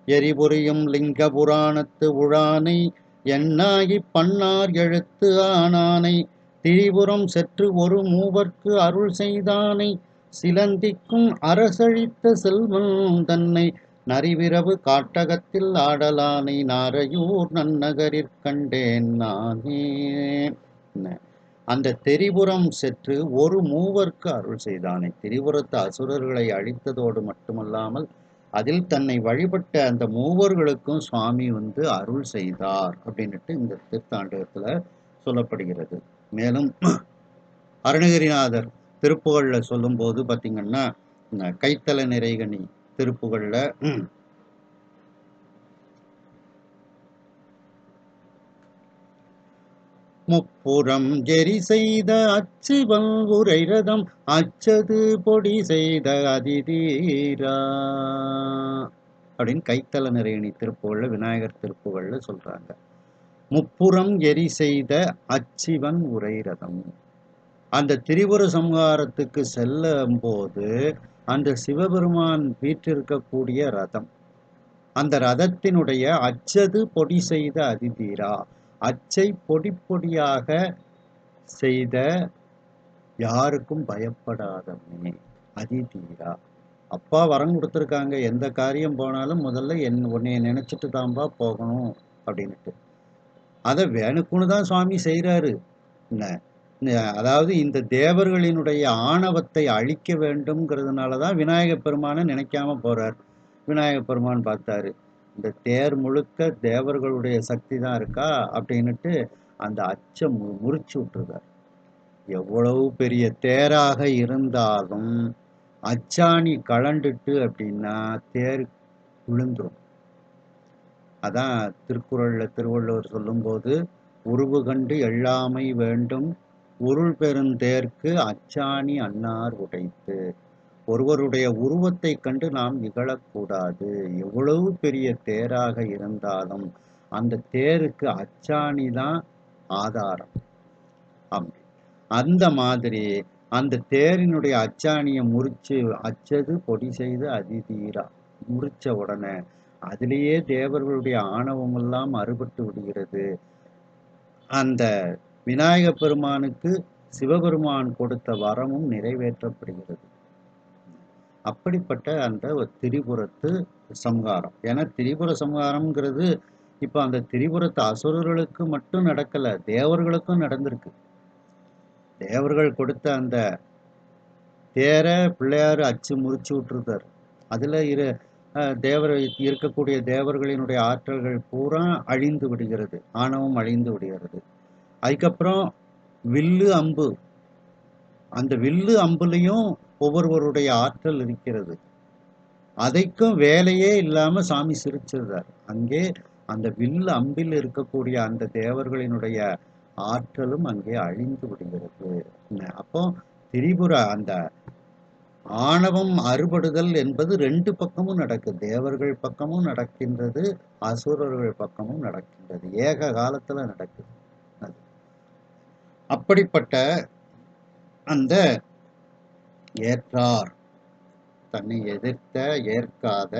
எரிபுரியும் லிங்க புராணத்து உழானை எண்ணாகி பன்னார் எழுத்து ஆனானை திரிபுரம் செற்று ஒரு மூவர்க்கு அருள் செய்தானை சிலந்திக்கும் அரசழித்த செல்வன் தன்னை நரிவிரவு காட்டகத்தில் ஆடலானை நாரையூர் நன்னகரிற் கண்டேன் நானே. அந்த திரிபுரம் செற்று ஒரு மூவர்க்கு அருள் செய்தானை. திரிபுரத்து அசுரர்களை அழித்ததோடு மட்டுமல்லாமல் அதில் தன்னை வழிபட்ட அந்த மூவர்களுக்கும் சுவாமி அருள் செய்தார் அப்படின்னுட்டு இந்த திருத்தாண்டகத்துல சொல்லப்படுகிறது. மேலும் அருணகிரிநாதர் திருப்புகழ்ல சொல்லும்போது பார்த்தீங்கன்னா, கைத்தல நிறைகனி திருப்புகழ்ல முப்புறம் எரி செய்த அச்சிவன் உரை ரதம் அச்சது பொடி செய்த அதிதீரா அப்படின்னு கைத்தல நிறையணி திருப்புகழ்ல விநாயகர் திருப்புகழ்ல சொல்றாங்க. முப்புறம் எரி செய்த அச்சிவன் உரை ரதம். அந்த திரிபுர சம்ஹாரத்துக்கு செல்லும் போது அந்த சிவபெருமான் வீற்றிருக்கக்கூடிய ரதம், அந்த ரதத்தினுடைய அச்சது பொடி செய்த அதிதீரா, அச்சை பொடி பொடியாக செய்த யாருக்கும் பயப்படாதவனே அதிதீரா. அப்பா வரம் கொடுத்துருக்காங்க, எந்த காரியம் போனாலும் முதல்ல உன்னைய நினைச்சிட்டு தான்பா போகணும் அப்படின்னுட்டு. அதை வேணுக்குன்னு தான் சுவாமி செய்கிறாரு. அதாவது இந்த தேவர்களினுடைய ஆணவத்தை அழிக்க வேண்டும்ங்கிறதுனால தான் விநாயகப் பெருமானை நினைக்காம போறார். விநாயகப் பெருமான் பார்த்தாரு, இந்த தேர் முழுக்க தேவர்களுடைய சக்தி தான் இருக்கா அப்படின்னுட்டு அந்த அச்சம் முறிச்சு விட்டுருக்கார். எவ்வளவு பெரிய தேராக இருந்தாலும் அச்சாணி கலண்டுட்டு அப்படின்னா தேர் விழுந்துரும். அதான் திருக்குறள்ல திருவள்ளுவர் சொல்லும்போது, உருவு கண்டு எல்லாமை வேண்டும் உருள் பெருந்தேர்க்கு அச்சாணி அன்னார் உடைத்து. ஒருவருடைய உருவத்தை கண்டு நாம் இகழக்கூடாது. எவ்வளவு பெரிய தேராக இருந்தாலும் அந்த தேருக்கு அச்சாணி தான் ஆதாரம். அந்த மாதிரி அந்த தேரினுடைய அச்சாணியை முறிச்சு, அச்சது பொடி செய்து அதிதீரா முறிச்ச உடனே அதிலேயே தேவர்களுடைய ஆணவம் எல்லாம் அறுபட்டு விடுகிறது. அந்த விநாயக பெருமானுக்கு சிவபெருமான் கொடுத்த வரமும் நிறைவேற்றப்படுகிறது. அப்படிப்பட்ட அந்த திரிபுரத்து சம்ஹாரம். ஏன்னா திரிபுர சம்ஹாரம்ங்கிறது இப்ப அந்த திரிபுரத்து அசுரர்களுக்கு மட்டும் நடக்கல, தேவர்களுக்கும் நடந்திருக்கு. தேவர்கள் கொடுத்த அந்த தேரை பிள்ளையார் அச்சு முறிச்சு விட்டுருக்காரு. அதுல இருக்கக்கூடிய தேவர்களினுடைய ஆற்றல்கள் பூரா அழிந்து விடுகிறது, ஆணவம் அழிந்து விடுகிறது. அதுக்கப்புறம் வில்லு அம்பு, அந்த வில்லு அம்புலையும் ஒவ்வொருவருடைய ஆற்றல் இருக்கிறது. அதைக்கும் வேலையே இல்லாம சாமி சிரிச்சிருந்தார். அங்கே அந்த வில்லு அம்பில் இருக்கக்கூடிய அந்த தேவர்களினுடைய ஆற்றலும் அங்கே அழிந்து விடுகிறது. அப்போ திரிபுர அந்த ஆணவம் அறுபடுதல் என்பது 2 பக்கமும் நடக்குது. தேவர்கள் பக்கமும் நடக்கின்றது, அசுரர்கள் பக்கமும் நடக்கின்றது. ஏக காலத்துல நடக்குது. அப்படிப்பட்ட அந்த ஏற்றார், தன்னை எதிர்த்த ஏற்காத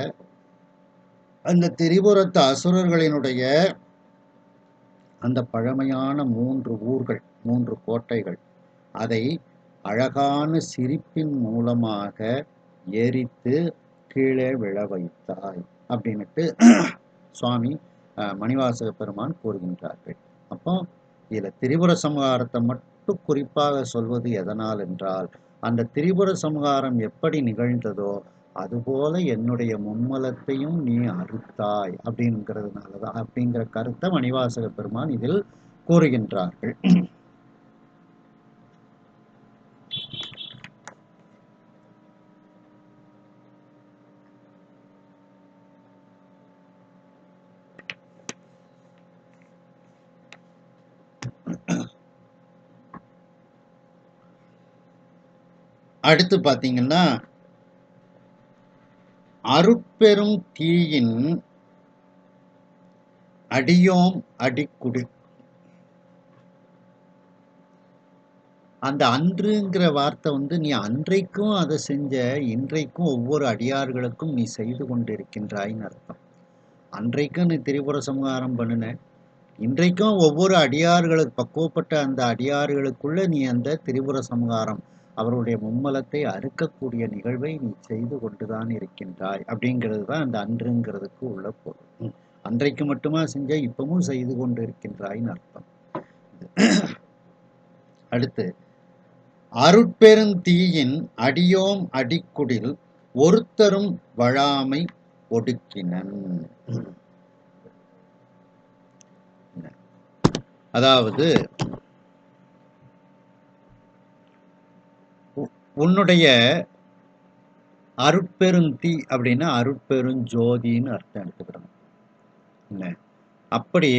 அந்த திரிபுரத்து அசுரர்களினுடைய அந்த பழமையான 3 ஊர்கள், 3 கோட்டைகள், அதை அழகான சிரிப்பின் மூலமாக எரித்து கீழே விழ வைத்தாய் அப்படின்னுட்டு சுவாமி மணிவாசக பெருமான் கூறுகின்றார்கள். அப்போ இதுல திரிபுர சம்ஹாரத்தை மட்டும் குறிப்பாக சொல்வது எதனால் என்றால், அந்த திரிபுர சம்ஹாரம் எப்படி நிகழ்ந்ததோ அதுபோல என்னுடைய மும்மலத்தையும் நீ அறுத்தாய் அப்படிங்கிறதுனாலதான், அப்படிங்கிற கருத்தை மணிவாசக பெருமான் இதில் கூறுகின்றார்கள். அடுத்து பாத்தீங்கன்னா, அருட்பெரும் தீயின் அடியோம் அடிக்குடி. அந்த அன்றுங்கிற வார்த்தை நீ அன்றைக்கும் அதை செஞ்ச, இன்றைக்கும் ஒவ்வொரு அடியார்களுக்கும் நீ செய்து கொண்டிருக்கின்றாய்ன்னு அர்த்தம். அன்றைக்கும் நீ திரிபுர சம்ஹாரம் பண்ணின, இன்றைக்கும் ஒவ்வொரு அடியார்களுக்கு பக்குவப்பட்ட அந்த அடியார்களுக்குள்ள நீ அந்த திரிபுர சம்ஹாரம், அவருடைய மும்மலத்தை அறுக்கக்கூடிய நிகழ்வை நீ செய்து கொண்டுதான் இருக்கின்றாய் அப்படிங்கிறது தான் அந்த அன்றுங்கிறதுக்கு உள்ள பொருள். அன்றைக்கு மட்டுமா செஞ்ச, இப்பவும் செய்து கொண்டு இருக்கின்றாய்ன்னு அர்த்தம். அடுத்து, அருட்பெருந்தீயின் அடியோம் அடிக்குடில் ஒருத்தரும் வழாமை ஒடுக்கினன். அதாவது உன்னுடைய அருட்பெருந்தீ அப்படின்னா அருட்பெருஞ்சோதின்னு அர்த்தம் எடுத்துக்கிறோம். அப்படி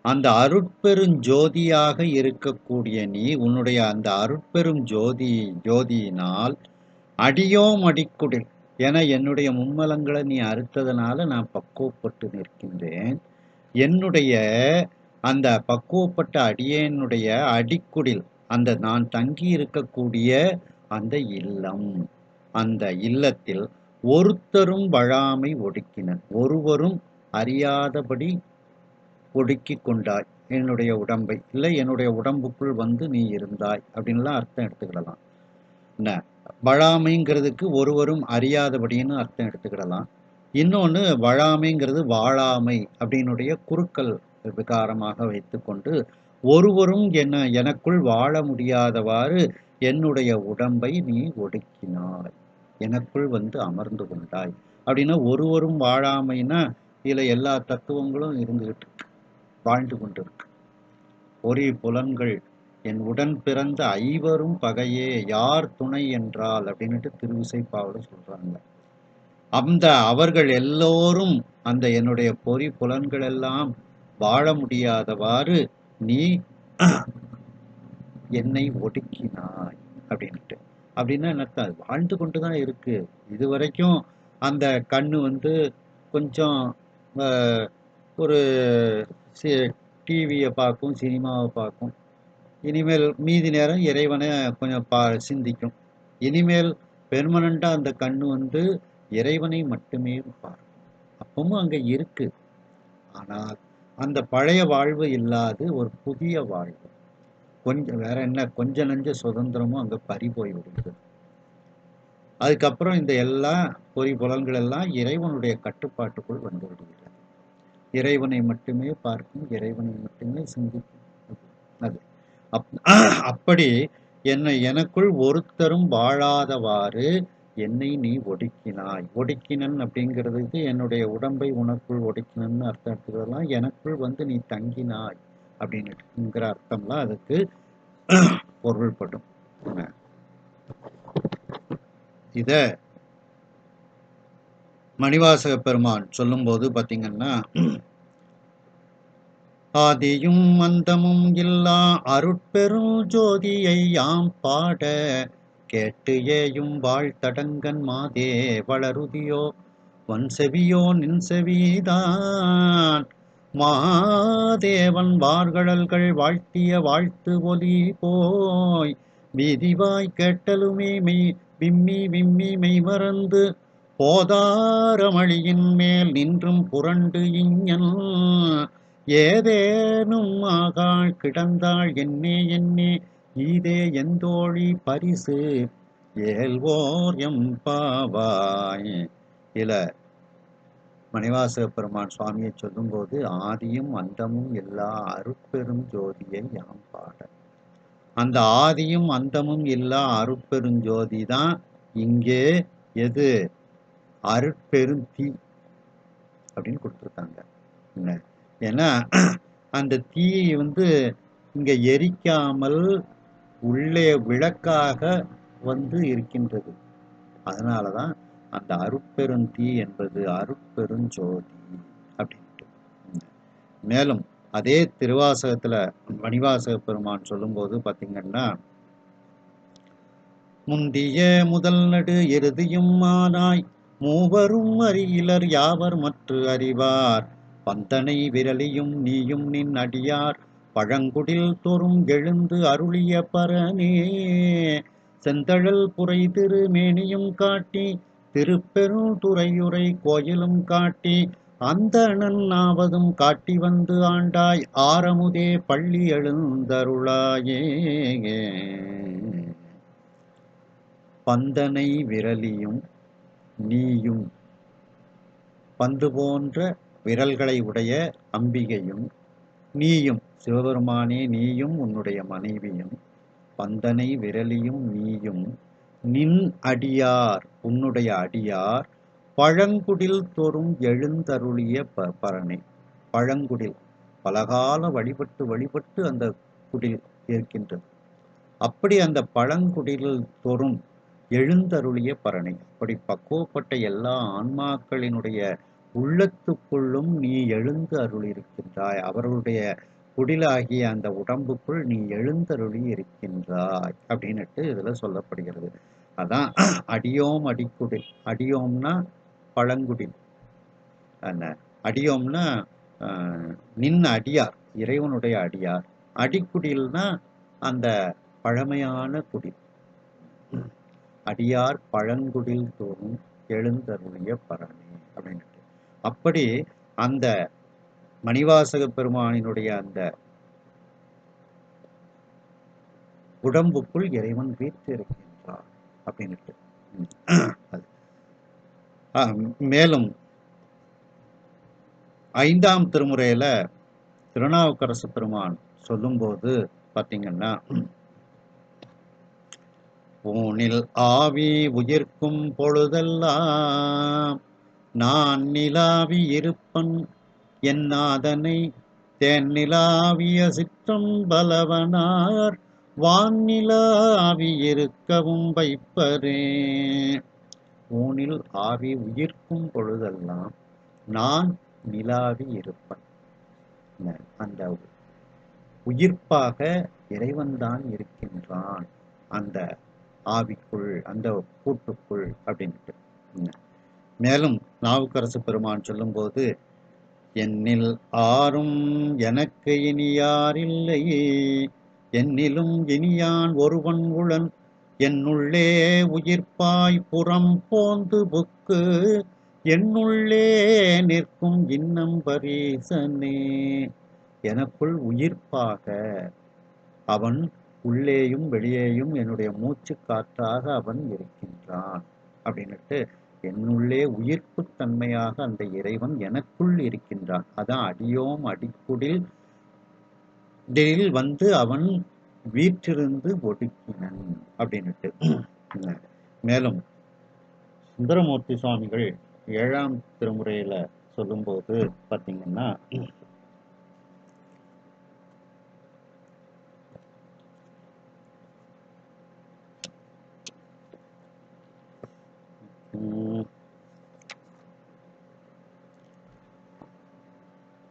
அந்த அருட்பெருஞ்சோதியாக இருக்கக்கூடிய நீ உன்னுடைய அந்த அருட்பெரும் ஜோதியினால் அடியோம் அடிக்குடில் என என்னுடைய மும்மலங்களை நீ அறுத்ததனால நான் பக்குவப்பட்டு நிற்கின்றேன். என்னுடைய அந்த பக்குவப்பட்ட அடியேனுடைய அடிக்குடில், அந்த நான் தங்கி இருக்கக்கூடிய அந்த இல்லம், அந்த இல்லத்தில் ஒருத்தரும் வழாமை ஒடுக்கினர், ஒருவரும் அறியாதபடி ஒடுக்கி கொண்டாய் என்னுடைய உடம்பை, இல்லை என்னுடைய உடம்புக்குள் நீ இருந்தாய் அப்படின்லாம் அர்த்தம் எடுத்துக்கிடலாம். என்ன வழாமைங்கிறதுக்கு ஒருவரும் அறியாதபடின்னு அர்த்தம் எடுத்துக்கிடலாம். இன்னொன்று வழாமைங்கிறது வாழாமை அப்படின்னுடைய குறுக்கல் விகாரமாக வைத்துக்கொண்டு ஒருவரும் எனக்குள் வாழ முடியாதவாறு என்னுடைய உடம்பை நீ ஒடுக்கினாய், எனக்குள் அமர்ந்து கொண்டாய் அப்படின்னா ஒருவரும் வாழாமைன்னா இதுல எல்லா தத்துவங்களும் இருந்துகிட்டு வாழ்ந்து கொண்டிருக்கு. பொறி புலன்கள் என் உடன் பிறந்த ஐவரும் பகையே யார் துணை என்றால் அப்படின்னுட்டு திருவிசைப்பாவோட சொல்றாங்க. அந்த அவர்கள் எல்லோரும் அந்த என்னுடைய பொறி புலன்கள் எல்லாம் வாழ முடியாதவாறு நீ என்னை ஒடுக்கினாய் அப்படின்ட்டு. அப்படின்னா என்ன, வாழ்ந்து கொண்டுதான் இருக்கு. இதுவரைக்கும் அந்த கண்ணு கொஞ்சம் ஒரு டிவியை பார்க்கும், சினிமாவை பார்க்கும். இனிமேல் மீதி நேரம் இறைவனை கொஞ்சம் சிந்திக்கும். இனிமேல் பெர்மனண்டா அந்த கண்ணு இறைவனை மட்டுமே பார்க்கும். அப்ப இப்பவும் அங்க இருக்கு. ஆனால் அந்த பழைய வாழ்வு இல்லாது ஒரு புதிய வாழ்வு. கொஞ்சம் வேற என்ன, கொஞ்ச நஞ்ச சுதந்திரமும் அங்க பறி போய் விடுகிறது. அதுக்கப்புறம் இந்த எல்லா பொறி புலன்கள் எல்லாம் இறைவனுடைய கட்டுப்பாட்டுக்குள் வந்து விடுகிறது. இறைவனை மட்டுமே பார்க்கும், இறைவனை மட்டுமே சிந்திக்கும். அது அப்படி எனக்குள் ஒருத்தரும் வாழாதவாறு என்னை நீ ஒடுக்கினாய். ஒடுக்கினன் அப்படிங்கிறதுக்கு என்னுடைய உடம்பை உனக்குள் ஒடுக்கினன்னு அர்த்தம் எடுத்துக்கிறதெல்லாம் எனக்குள் வந்து நீ தங்கினாய் அப்படின்னுங்கிற அர்த்தம்லாம் அதுக்கு பொருள்படும். இத மணிவாசக பெருமான் சொல்லும்போது பார்த்தீங்கன்னா, ஆதியும் அந்தமும் இல்லா அருட்பெரும் ஜோதியை யாம் பாட கேட்டு ஏயும் வாழ்த்தடங்கன் மாதே வளருதியோ வன்செவியோ நின்செவிதான் மாதேவன் வார்கழல்கள் வாழ்த்திய வாழ்த்து ஒலி போய் வீதிவாய் கேட்டலுமே மெய் விம்மி விம்மி மெய்மறந்து போதாரமளியின் மேல் நின்றும் புரண்டு இஞ்ஞன் ஏதேனும் ஆகாள் கிடந்தாள் என்னே என்னே ஈதே எந்தோழி பரிசு ஏல்வோர் எம்பாவாய். இல மணிவாசக பெருமான் சுவாமியை சொல்லும்போது ஆதியும் அந்தமும் எல்லா அருட்பெரும் ஜோதியை யாம் பாட. அந்த ஆதியும் அந்தமும் இல்லா அருட்பெருஞ்சோதி தான் இங்கே எது அருட்பெருந்தீ அப்படின்னு கொடுத்துருக்காங்க. ஏன்னா அந்த தீயை வந்து இங்க எரிக்காமல் உள்ளே விளக்காக வந்து இருக்கின்றது. அதனாலதான் அந்த அருட்பெருந்தீ என்பது அருட்பெருஞ்சோதி அப்படின்ட்டு. மேலும் அதே திருவாசகத்துல மணிவாசக பெருமான் சொல்லும்போது பாத்தீங்கன்னா, முந்திய முதல் நடு இறுதியும் ஆனாய் மூவரும் அறியிலர் யாவர் மற்று அறிவார் பந்தனை விரலியும் நீயும் நின் அடியார் பழங்குடில் தோறும் எழுந்து அருளிய பரனே செந்தழல் புரை திருமேனியும் காட்டி திருப்பெரும் துறையுரை கோயிலும் காட்டி அந்தணன் ஆவதும் காட்டி வந்து ஆண்டாய் ஆரமுதே பள்ளி எழுந்தருளாயே. பந்தனை விரலியும் நீயும், பந்து போன்ற விரல்களை உடைய அம்பிகையும் நீயும் சிவபெருமானே நீயும் உன்னுடைய மனைவியும் பந்தனை விரலியும் நீயும் நின் அடியார் உன்னுடைய அடியார் பழங்குடில் தோறும் எழுந்தருளிய பரனை. பழங்குடில் பலகால வழிபட்டு வழிபட்டு அந்த குடில் இருக்கின்றது. அப்படி அந்த பழங்குடில் தோறும் எழுந்தருளிய பரனை. அப்படி பக்குவப்பட்ட எல்லா ஆன்மாக்களினுடைய உள்ளத்துக்குள்ளும் நீ எழுந்து அருளியிருக்கின்றாய். அவர்களுடைய குடிலாகிய அந்த உடம்புக்குள் நீ எழுந்தருளி இருக்கின்றாய் அப்படின்னுட்டு இதுல சொல்லப்படுகிறது. அதான் அடியோம் அடிக்குடில். அடியோம்னா பழங்குடில், அடியோம்னா நின் அடியார் இறைவனுடைய அடியார், அடிக்குடில்னா அந்த பழமையான குடில். அடியார் பழங்குடில் தோறும் எழுந்தருளிய பரணி அப்படின்ட்டு. அப்படி அந்த மணிவாசக பெருமானினுடைய அந்த உடம்புக்குள் இறைவன் வீட்டு இருக்கின்றார் அப்படின்ட்டு. மேலும் 5ஆம் திருமுறையில திருநாவுக்கரசு பெருமான் சொல்லும்போது பார்த்தீங்கன்னா, ஊனில் ஆவி உயிர்க்கும் பொழுதெல்லாம் நான் நிலாவி இருப்பன் என்னாதனை தேன் நிலாவிய சிற்றம் பலவனார் வான் நிலாவி இருக்கவும் வைப்பரே. ஊனில் ஆவி உயிர்க்கும் பொழுதெல்லாம் நான் நிலாவி இருப்பன். அந்த உயிர்ப்பாக இறைவன்தான் இருக்கின்றான் அந்த ஆவிக்குள், அந்த கூட்டுக்குள் அப்படின்ட்டு. மேலும் நாவுக்கரசு பெருமான் சொல்லும்போது, என்னில் ஆறும் எனக்கு இனியார் இல்லையே என்னிலும் இனியான் ஒருவன் உளன் என்னுள்ளே உயிர்ப்பாய் புறம் போந்து புக்கு என்னுள்ளே நிற்கும் இன்னம் பரீசனே, எனக்குள் உயிர்ப்பாக அவன் உள்ளேயும் வெளியேயும் என்னுடைய மூச்சு காற்றாக அவன் இருக்கின்றான் அப்படின்னுட்டு, என்னுள்ளே உயிர்ப்பு தன்மையாக அந்த இறைவன் எனக்குள் இருக்கின்றான். அதான் அடியோம் அடிக்குடில் வந்து அவன் வீற்றிருந்து ஒடுக்கினன் அப்படின்னுட்டு. மேலும் சுந்தரமூர்த்தி சுவாமிகள் 7ஆம் திருமுறையில சொல்லும்போது பார்த்தீங்கன்னா,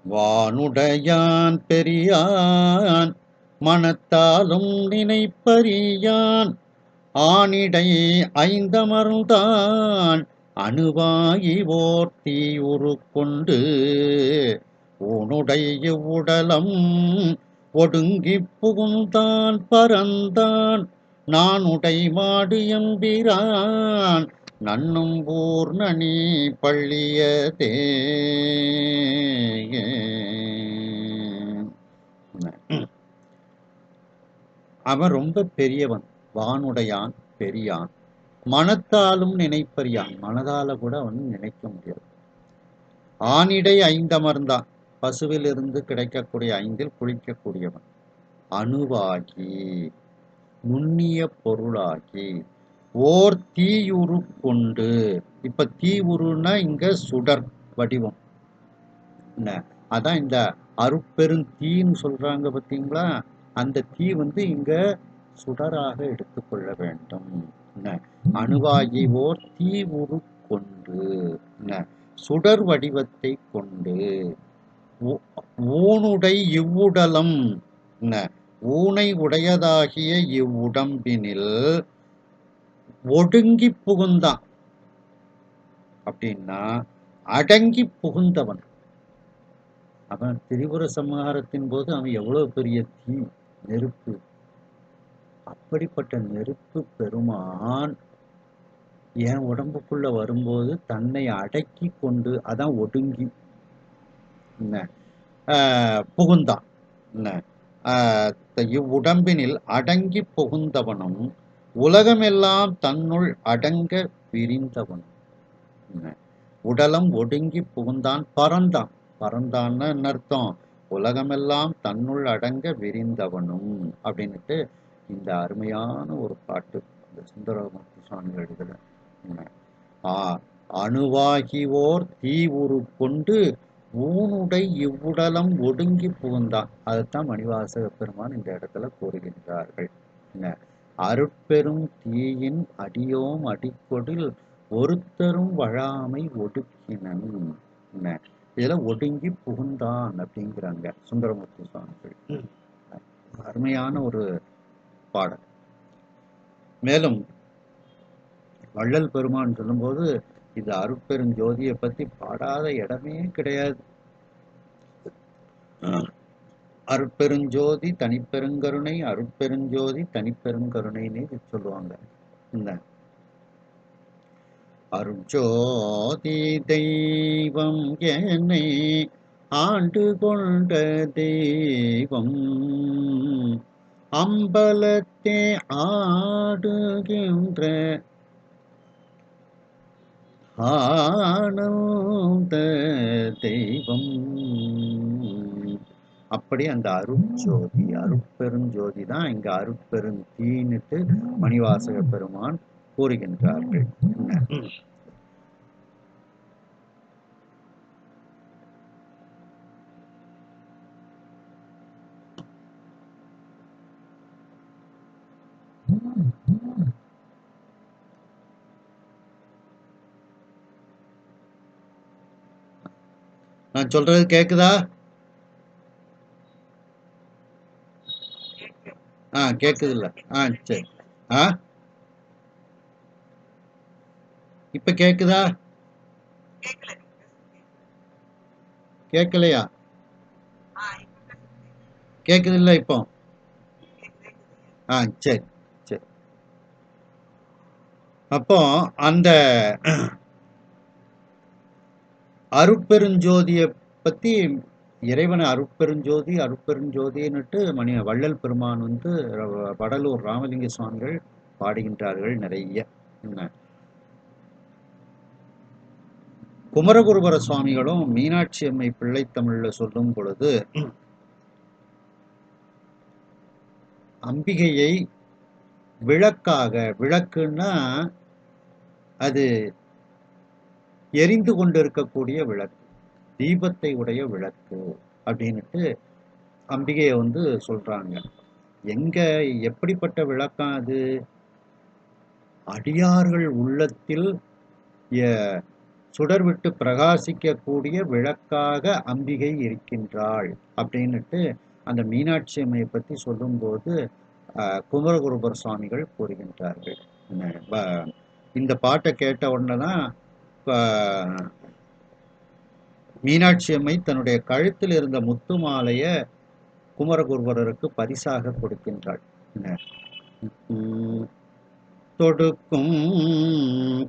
வானுடையான் பெரியான் மனத்தாலும் நினைப்பறியான் ஆனிடை ஐந்தமர்ந்தான் அணுவாகி ஓர் தீயுரு கொண்டு ஊனுடைய உடலம் ஒடுங்கி புகுந்தான் பரந்தான் நானுடை மாடு எம்பிரான் நன்னும் ஊர் நனி பள்ளியதே. அவன் ரொம்ப பெரியவன், வானுடையான், பெரியான், மனத்தாலும் நினைப்பறியான், மனதால கூட அவன் நினைக்க முடியாது. ஆனிடை ஐந்தமர்ந்தான், பசுவிலிருந்து கிடைக்கக்கூடிய ஐந்தில் குளிக்கக்கூடியவன். அணுவாகி, நுண்ணிய பொருளாகி, ஓர் தீயுரு கொண்டு, இப்ப தீ உருன்னா இங்க சுடர் வடிவம், அதான் இந்த அருட்பெருந்தீன்னு சொல்றாங்க பார்த்தீங்களா, அந்த தீ இங்க சுடராக எடுத்துக்கொள்ள வேண்டும். அணுவாகி ஓர் தீ உரு கொண்டு, சுடர் வடிவத்தை கொண்டு, ஊனுடை இவ்வுடலம், ஊனை உடையதாகிய இவ்வுடம்பினில் ஒடுங்கி புகுந்தான் அப்படின்னா அடங்கி புகுந்தவன். அவன் திரிபுர சம்ஹாரத்தின் போது அவன் எவ்வளவு பெரிய தீ, நெருப்பு, அப்படிப்பட்ட நெருப்பு பெருமான் என் உடம்புக்குள்ள வரும்போது தன்னை அடக்கி கொண்டு, அதான் ஒடுங்கி புகுந்தான். இவ்வுடம்பினில் அடங்கி புகுந்தவனும் உலகமெல்லாம் தன்னுள் அடங்க விரிந்தவனும். உடலம் ஒடுங்கி புகுந்தான் பறந்தான், பறந்தான்னு அர்த்தம், உலகமெல்லாம் தன்னுள் அடங்க விரிந்தவனும் அப்படின்னுட்டு இந்த அருமையான ஒரு பாட்டு இந்த சுந்தரமூர்த்தி சுவாமிகள் எழுதுல. அணுவாகி ஓர் தீ உரு கொண்டு ஊனுடை இவ்வுடலம் ஒடுங்கி புகுந்தான். அதைத்தான் மணிவாசக பெருமான் இந்த இடத்துல கூறுகின்றார்கள். அருட்பெரும் தீயின் அடியோம் அடிக்கொடில் ஒருத்தரும் வழாமை ஒடுக்கினன், இதுல ஒடுங்கி புகுந்தான் அப்படிங்கிறாங்க சுந்தரமூர்த்தி சுவாமிகள். அருமையான ஒரு பாடல். மேலும் வள்ளல் பெருமான் சொல்லும்போது இது அருட்பெருஞ்சோதியை பத்தி பாடாத இடமே கிடையாது. அருட்பெருஞ்சோதி தனிப்பெருங்கருணை, அருட்பெருஞ்சோதி தனிப்பெருங்கருணைன்னு சொல்லுவாங்க. இந்த அருட்ஜோதி தெய்வம் என்னை ஆண்டு கொண்ட தெய்வம் அம்பலத்தே ஆடுகின்ற ஆனந்த தெய்வம். அப்படி அந்த அருட்ஜோதி, அருட்பெருஞ்சோதி தான் இங்க அருட்பெருந்தீன்னுட்டு மணிவாசக பெருமான் கூறுகின்றார்கள். நான் சொல்றது கேக்குதா? கேக்குது இல்ல? சரி. இப்ப கேக்குதா? கேட்கலையா? கேக்குது இல்ல இப்போ? சரி சரி. அப்போ அந்த அருட்பெருஞ்சோதியை பத்தி இறைவனை அருட்பெருஞ்சோதி அருட்பெருஞ்சோதின்னுட்டு வள்ளல் பெருமான் வந்து வடலூர் ராமலிங்க சுவாமிகள் பாடுகின்றார்கள் நிறைய. குமரகுருபர சுவாமிகளும் மீனாட்சி அம்மை பிள்ளைத்தமிழ்ல சொல்லும் பொழுது அம்பிகையை விளக்காக, விளக்குன்னா அது எரிந்து கொண்டிருக்கக்கூடிய விளக்கு, தீபத்தை உடைய விளக்கு அப்படின்னுட்டு அம்பிகையை வந்து சொல்றாங்க. எங்க எப்படிப்பட்ட விளக்கம் அது? அடியார்கள் உள்ளத்தில் சுடர்விட்டு பிரகாசிக்கக்கூடிய விளக்காக அம்பிகை இருக்கின்றாள் அப்படின்னுட்டு அந்த மீனாட்சி அம்மையை பற்றி சொல்லும்போது குமரகுருபர சுவாமிகள் கூறுகின்றார்கள். இந்த பாட்டை கேட்ட உடனே தான் மீனாட்சி அம்மை தன்னுடைய கழுத்தில் இருந்த முத்து மாலையை குமரகுருபரருக்கு பரிசாக கொடுக்கின்றாள். தொடுக்கும்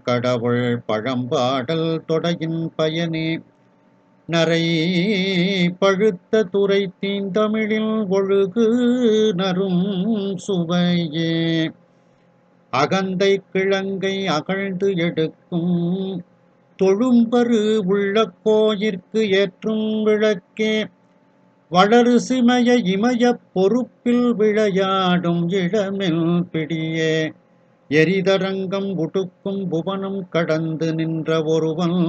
கடவுள் பழம்பாடல் தொடையின் பயனே நரை பழுத்த துறை தீந்தமிழில் ஒழுகு நரும் சுவையே அகந்தை கிழங்கை அகழ்ந்து எடுக்கும் தொழும்பரு உள்ள கோயிற்கு ஏற்றும் விளக்கே வளரு சிமய இமய பொறுப்பில் விளையாடும் இளமெல் பிடியே எரிதரங்கம் உடுக்கும் புவனம் கடந்து நின்ற ஒருவன்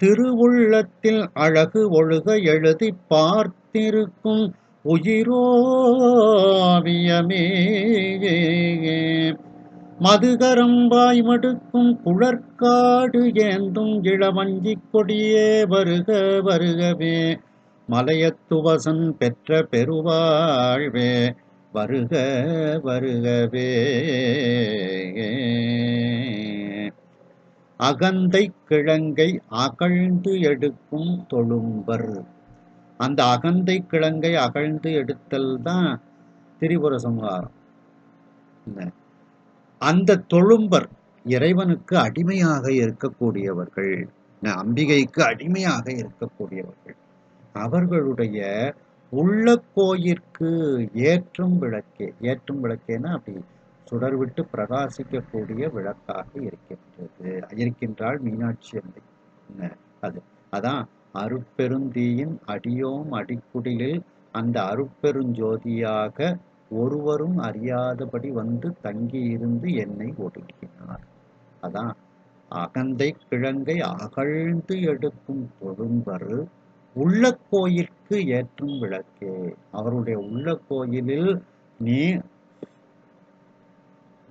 திருவுள்ளத்தில் அழகு ஒழுக எழுதி பார்த்திருக்கும் உயிரோவியமே மதுகரம் வாய் மடுக்கும் குழற்காடு ஏந்தும் இளவஞ்சி கொடியே வருக வருகவே மலையத்துவசன் பெற்ற பெருவாழ்வே வருக வருகவே அகந்தை கிழங்கை அகழ்ந்து எடுக்கும் தொழும்பர். அந்த அகந்தை கிழங்கை அகழ்ந்து எடுத்தல் தான் திரிபுர சம்ஹாரம். அந்த தொழும்பர் இறைவனுக்கு அடிமையாக இருக்கக்கூடியவர்கள், அம்பிகைக்கு அடிமையாக இருக்கக்கூடியவர்கள், அவர்களுடைய உள்ள கோயிற்கு ஏற்றும் விளக்கே. ஏற்றும் விளக்கேன்னா அப்படி சுடர்விட்டு பிரகாசிக்கக்கூடிய விளக்காக இருக்கின்றாள் மீனாட்சி அம்மை. அதான் அருட்பெருந்தீயின் அடியோம் அடிக்குடிலில் அந்த அருட்பெருஞ்சோதியாக ஒருவரும் அறியாதபடி வந்து தங்கி இருந்து என்னை ஒடுக்கினார். அதான் அகந்தை கிழங்கை அகழ்ந்து எடுக்கும் தொழும்பர் உள்ள கோயிலுக்கு ஏற்றும் விளக்கே. அவருடைய உள்ள கோயிலில் நீ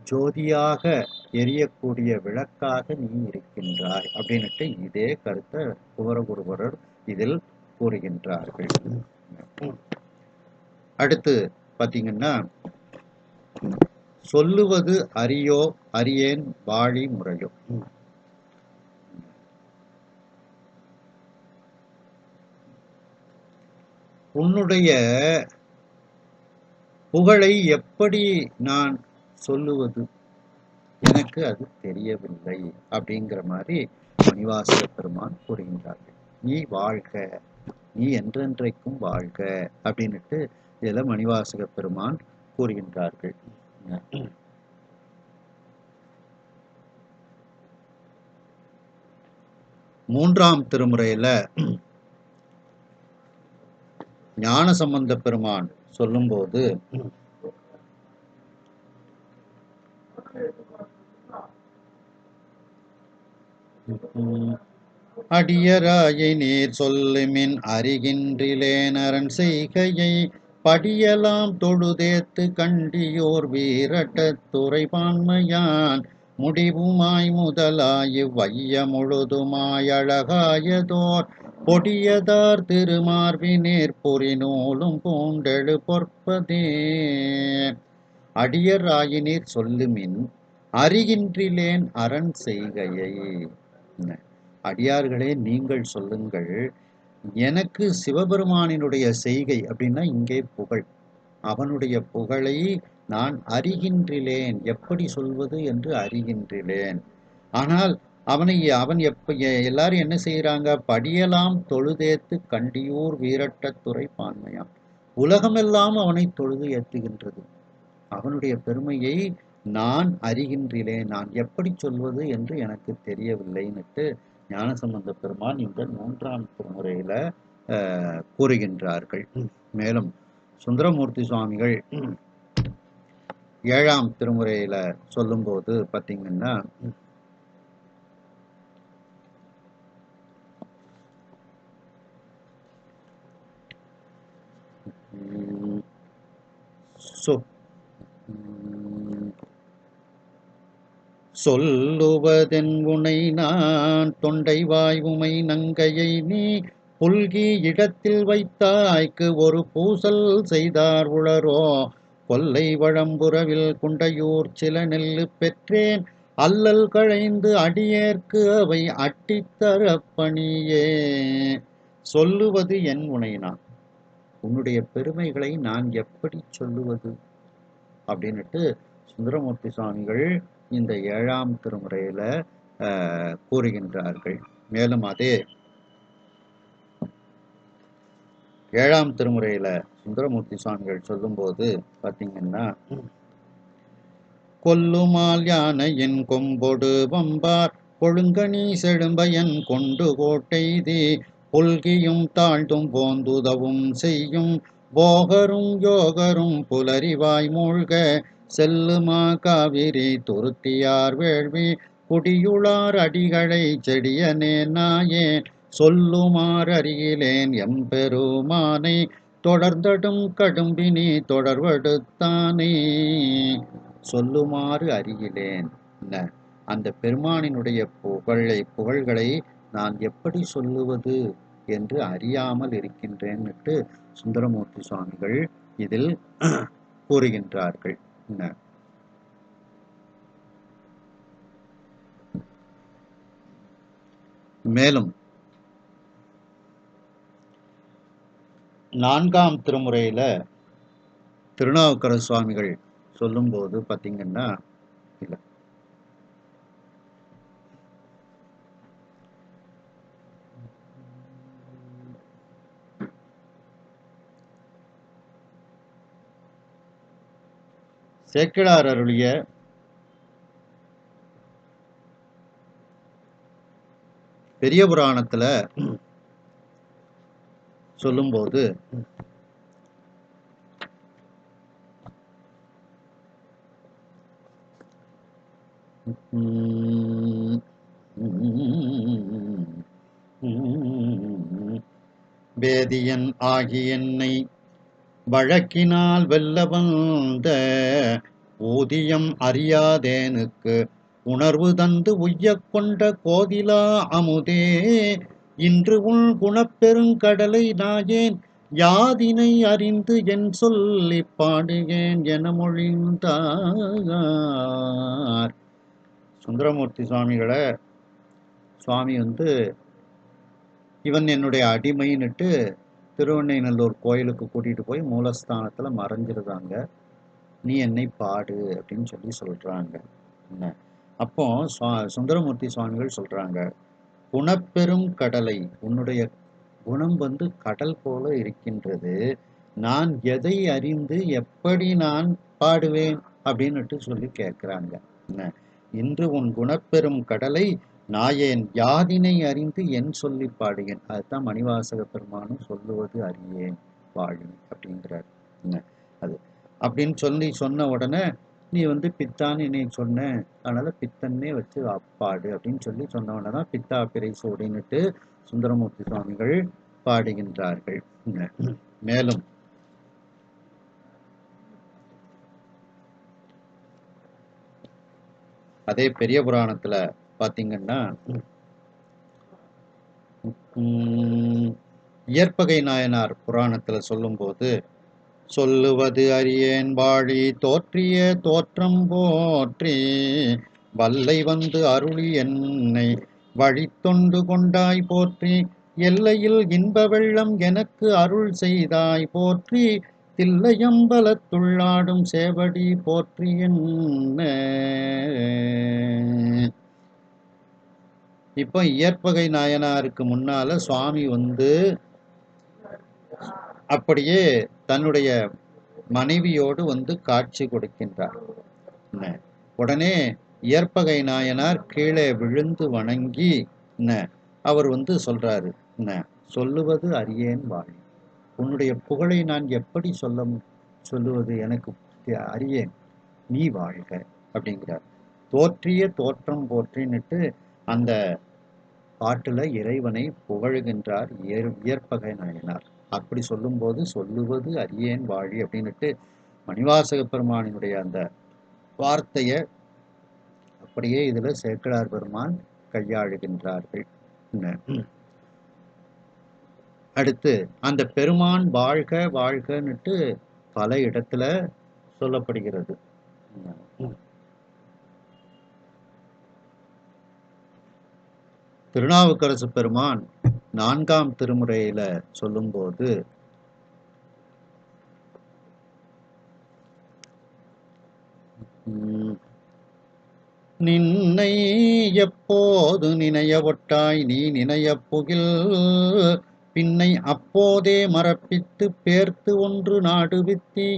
ஜோதியாக எரியக்கூடிய விளக்காக நீ இருக்கின்றாய் அப்படின்னுட்டு இதே கருத்தை குமரகுருபரர் இதில் கூறுகின்றார்கள். அடுத்து பார்த்தீங்கன்னா, சொல்லுவது அறியோ அறியேன் வாழி முறையோ. உன்னுடைய புகழை எப்படி நான் சொல்லுவது, எனக்கு அது தெரியவில்லை அப்படிங்கிற மாதிரி மணிவாசக பெருமான் கூறுகின்றார்கள். நீ வாழ்க, நீ என்றென்றைக்கும் வாழ்க அப்படின்னுட்டு இதில் மணிவாசக பெருமான் கூறுகின்றார்கள். மூன்றாம் திருமுறையில ஞானசம்பந்த பெருமான் சொல்லும்போது அடியராயை நீர் சொல்லுமின் அறிகின்றிலேனரன் செய்கையை படியலாம் தொழுதேத்து கண்டியோர் வீரட்டத் துறைபான்மையான் முடிவுமாய் முதலாய் வைய முழுதுமாய் அழகாயதோர் பொடியதார் திருமார்பினேர் பொறி நூலும் பூண்டெழு பொற்பதே. அடியர் ஆயினீர் சொல்லுமின் அறிகின்றிலேன் அரண் செய்கையை. அடியார்களே நீங்கள் சொல்லுங்கள், எனக்கு சிவபெருமானினுடைய செய்கை அப்படின்னா இங்கே புகழ், அவனுடைய புகழை நான் அறிகின்றிலேன், எப்படி சொல்வது என்று அறிகின்றிலேன். ஆனால் அவன் எல்லாரும் என்ன செய்யறாங்க? படியெல்லாம் தொழுதேத்து கண்டியூர் வீரட்டத்துறை பான்மையாம். உலகமெல்லாம் அவனை தொழுது ஏத்துகின்றது. அவனுடைய பெருமையை நான் அறிகின்றேன், நான் எப்படி சொல்வது என்று எனக்கு தெரியவில்லைன்னுட்டு ஞானசம்பந்த பெருமான் இந்த 3ஆம் திருமுறையில கூறுகின்றார்கள். மேலும் சுந்தரமூர்த்தி சுவாமிகள் 7ஆம் திருமுறையில சொல்லும்போது பார்த்தீங்கன்னா, சொல்லுவதென் உனை நான் தொண்டை வாய்வுமை நங்கையை நீ புல்கி இடத்தில் வைத்தாய்க்கு ஒரு பூசல் செய்தார் உளரோ கொல்லை வழம்புறவில் குண்டையூர் சில நெல்லு பெற்றேன் அல்லல் கழைந்து அடியேற்கு அவை அட்டித்தர பணியே. சொல்லுவது என் உனைனா, உன்னுடைய பெருமைகளை நான் எப்படி சொல்லுவது அப்படின்னுட்டு சுந்தரமூர்த்தி சுவாமிகள் இந்த 7ஆம் திருமுறையில கூறுகின்றார்கள். மேலும் அதே 7ஆம் திருமுறையில சுந்தரமூர்த்தி சுவாமிகள் சொல்லும்போது பார்த்தீங்கன்னா, கொல்லுமால் யானையின் கொம்பொடு வம்பார் கொழுங்கனி செழும்பயன் கொண்டு கோட்டைதி புல்கியும் தாழ்ந்தும் போந்துதவும் செய்யும் போகரும் யோகரும் புலரிவாய் மூழ்க செல்லுமா காவிரி துருத்தியார் வேள்வி குடியுளார் அடிகளை செடியனே நாயேன் சொல்லுமாறு அருகிலேன் எம்பெருமானை தொடர்ந்தடும் கடும்பினி தொடர்வடுத்தானே. சொல்லுமாறு அறிகிலேன், அந்த பெருமானினுடைய புகழ்களை நான் எப்படி சொல்லுவது என்று அறியாமல் இருக்கின்றேன்னுட்டு சுந்தரமூர்த்தி சுவாமிகள் இதில் கூறுகின்றார்கள். மேலும் 4ஆம் திருமுறையில திருநாவுக்கரசு சுவாமிகள் சொல்லும்போது பார்த்தீங்கன்னா, இல்ல சேக்கிழார் அருளிய பெரிய புராணத்துல சொல்லும்போது வேதியன் ஆகி என்னை வழக்கினால் வெல்ல வந்த ஊதியம் அறியாதேனுக்கு உணர்வு தந்து உய்யக் கொண்ட கோதிலா அமுதே இன்று உள் குணப்பெருங்கடலை நாயேன் யாதினை அறிந்து என் சொல்லி பாடுகேன் என மொழிந்தார். சுந்தரமூர்த்தி சுவாமிகளை சுவாமி இவன் என்னுடைய அடிமைன்னுட்டு திருவெண்ணைநல்லூர் கோயிலுக்கு கூட்டிட்டு போய் மூலஸ்தானத்துல மறைஞ்சிருந்தாங்க. நீ என்னை பாடு அப்படின்னு சொல்லி சொல்றாங்க. அப்போ சுந்தரமூர்த்தி சுவாமிகள் சொல்றாங்க, குணப்பெரும் கடலை, உன்னுடைய குணம் கடல் போல இருக்கின்றது, நான் எதை அறிந்து எப்படி நான் பாடுவேன் அப்படின்னுட்டு சொல்லி கேட்கிறாங்க. இன்று உன் குணப்பெரும் கடலை நாயேன் யாதினை அறிந்து என் சொல்லி பாடுகிறேன். அதுதான் மணிவாசக பெருமானும் சொல்லுவது அறியேன் வாழின் அப்படிங்கிறார். அது அப்படின்னு சொன்ன உடனே நீ பித்தான்னு என்னை சொன்ன, அதனால பித்தன்னே வச்சு அப்பாடு அப்படின்னு சொல்லி சொன்ன உடனே தான் பித்தா பிறை சோடின்னுட்டு சுந்தரமூர்த்தி சுவாமிகள் பாடுகின்றார்கள். மேலும் அதே பெரிய புராணத்துல பாத்தீங்கன்னா, இயற்பகை நாயனார் புராணத்துல சொல்லும்போது, சொல்லுவது அறியேன் வாழி தோற்றிய தோற்றம் போற்றி வல்லை அருளி என்னை வழித்தொண்டு கொண்டாய் போற்றி எல்லையில் இன்ப வெள்ளம் எனக்கு அருள் செய்தாய் போற்றி தில்லையம்பலத்துள்ளாடும் சேவடி போற்றி என்ன. இப்போ இயற்பகை நாயனாருக்கு முன்னால சுவாமி வந்து அப்படியே தன்னுடைய மனைவியோடு வந்து காட்சி கொடுக்கின்றார். உடனே இயற்பகை நாயனார் கீழே விழுந்து வணங்கி அவர் வந்து சொல்றாரு, சொல்லுவது அறியேன் வாழி, உன்னுடைய புகழை நான் எப்படி சொல்லுவது, எனக்கு அறியேன், நீ வாழ்க அப்படிங்கிறார். தோற்றிய தோற்றம் போற்றின்னுட்டு அந்த பாட்டுல இறைவனை புகழுகின்றார் இயற்பகை நாயனார். அப்படி சொல்லும்போது சொல்லுவது அறியேன் வாழி அப்படின்னுட்டு மணிவாசக பெருமானினுடைய அந்த வார்த்தையை அப்படியே இதுல சேக்கிழார் பெருமான் கையாளுகின்றார்கள். அடுத்து அந்த பெருமான் வாழ்க வாழ்கன்னுட்டு பல இடத்துல சொல்லப்படுகிறது. திருநாவுக்கரசு பெருமான் 4ஆம் திருமுறையில சொல்லும்போது நின்னை எப்போது நினைய ஒட்டாய் நீ நினைய புகில் பின்னை அப்போதே மரப்பித்து பேர்த்து ஒன்று நாடுவித்தி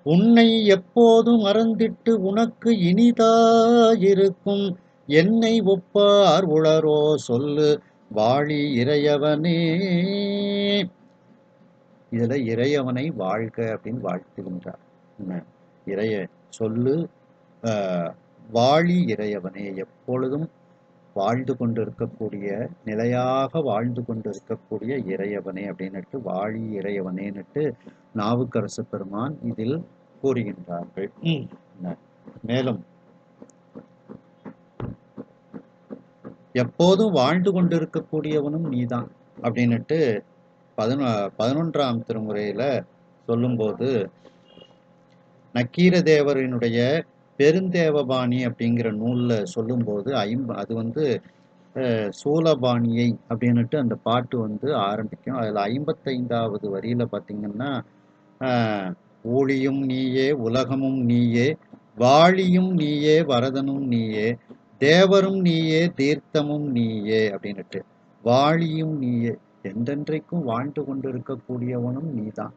உன்னை எப்போது மறந்திட்டு உனக்கு இனிதாயிருக்கும் என்னை ஒப்பார் உளரோ சொல்லு வாழி இறையவனே. இதுல இறையவனை வாழ்க அப்படின்னு வாழ்த்துகின்றார். இறைய சொல்லு வாழி இறையவனே, எப்பொழுதும் வாழ்ந்து கொண்டிருக்கக்கூடிய, நிலையாக வாழ்ந்து கொண்டிருக்கக்கூடிய இறையவனே அப்படின்னுட்டு வாழி இறையவனேன்னுட்டு நாவுக்கரசு பெருமான் இதில் கூறுகின்றார்கள். மேலும் எப்போதும் வாழ்ந்து கொண்டிருக்கக்கூடியவனும் நீதான் அப்படின்னுட்டு 11ஆம் திருமுறையில சொல்லும்போது நக்கீர தேவரினுடைய பெருந்தேவபாணி அப்படிங்கிற நூல்ல சொல்லும்போது அது வந்து சூலபாணியை அப்படின்னுட்டு அந்த பாட்டு வந்து ஆரம்பிக்கும். அதுல 55வது வரியில பார்த்தீங்கன்னா ஊழியும் நீயே உலகமும் நீயே வாழியும் நீயே வரதனும் நீயே தேவரும் நீயே தீர்த்தமும் நீயே அப்படின்னுட்டு வாழியும் நீயே, என்றென்றைக்கும் வாழ்ந்து கொண்டிருக்கக்கூடியவனும் நீதான்.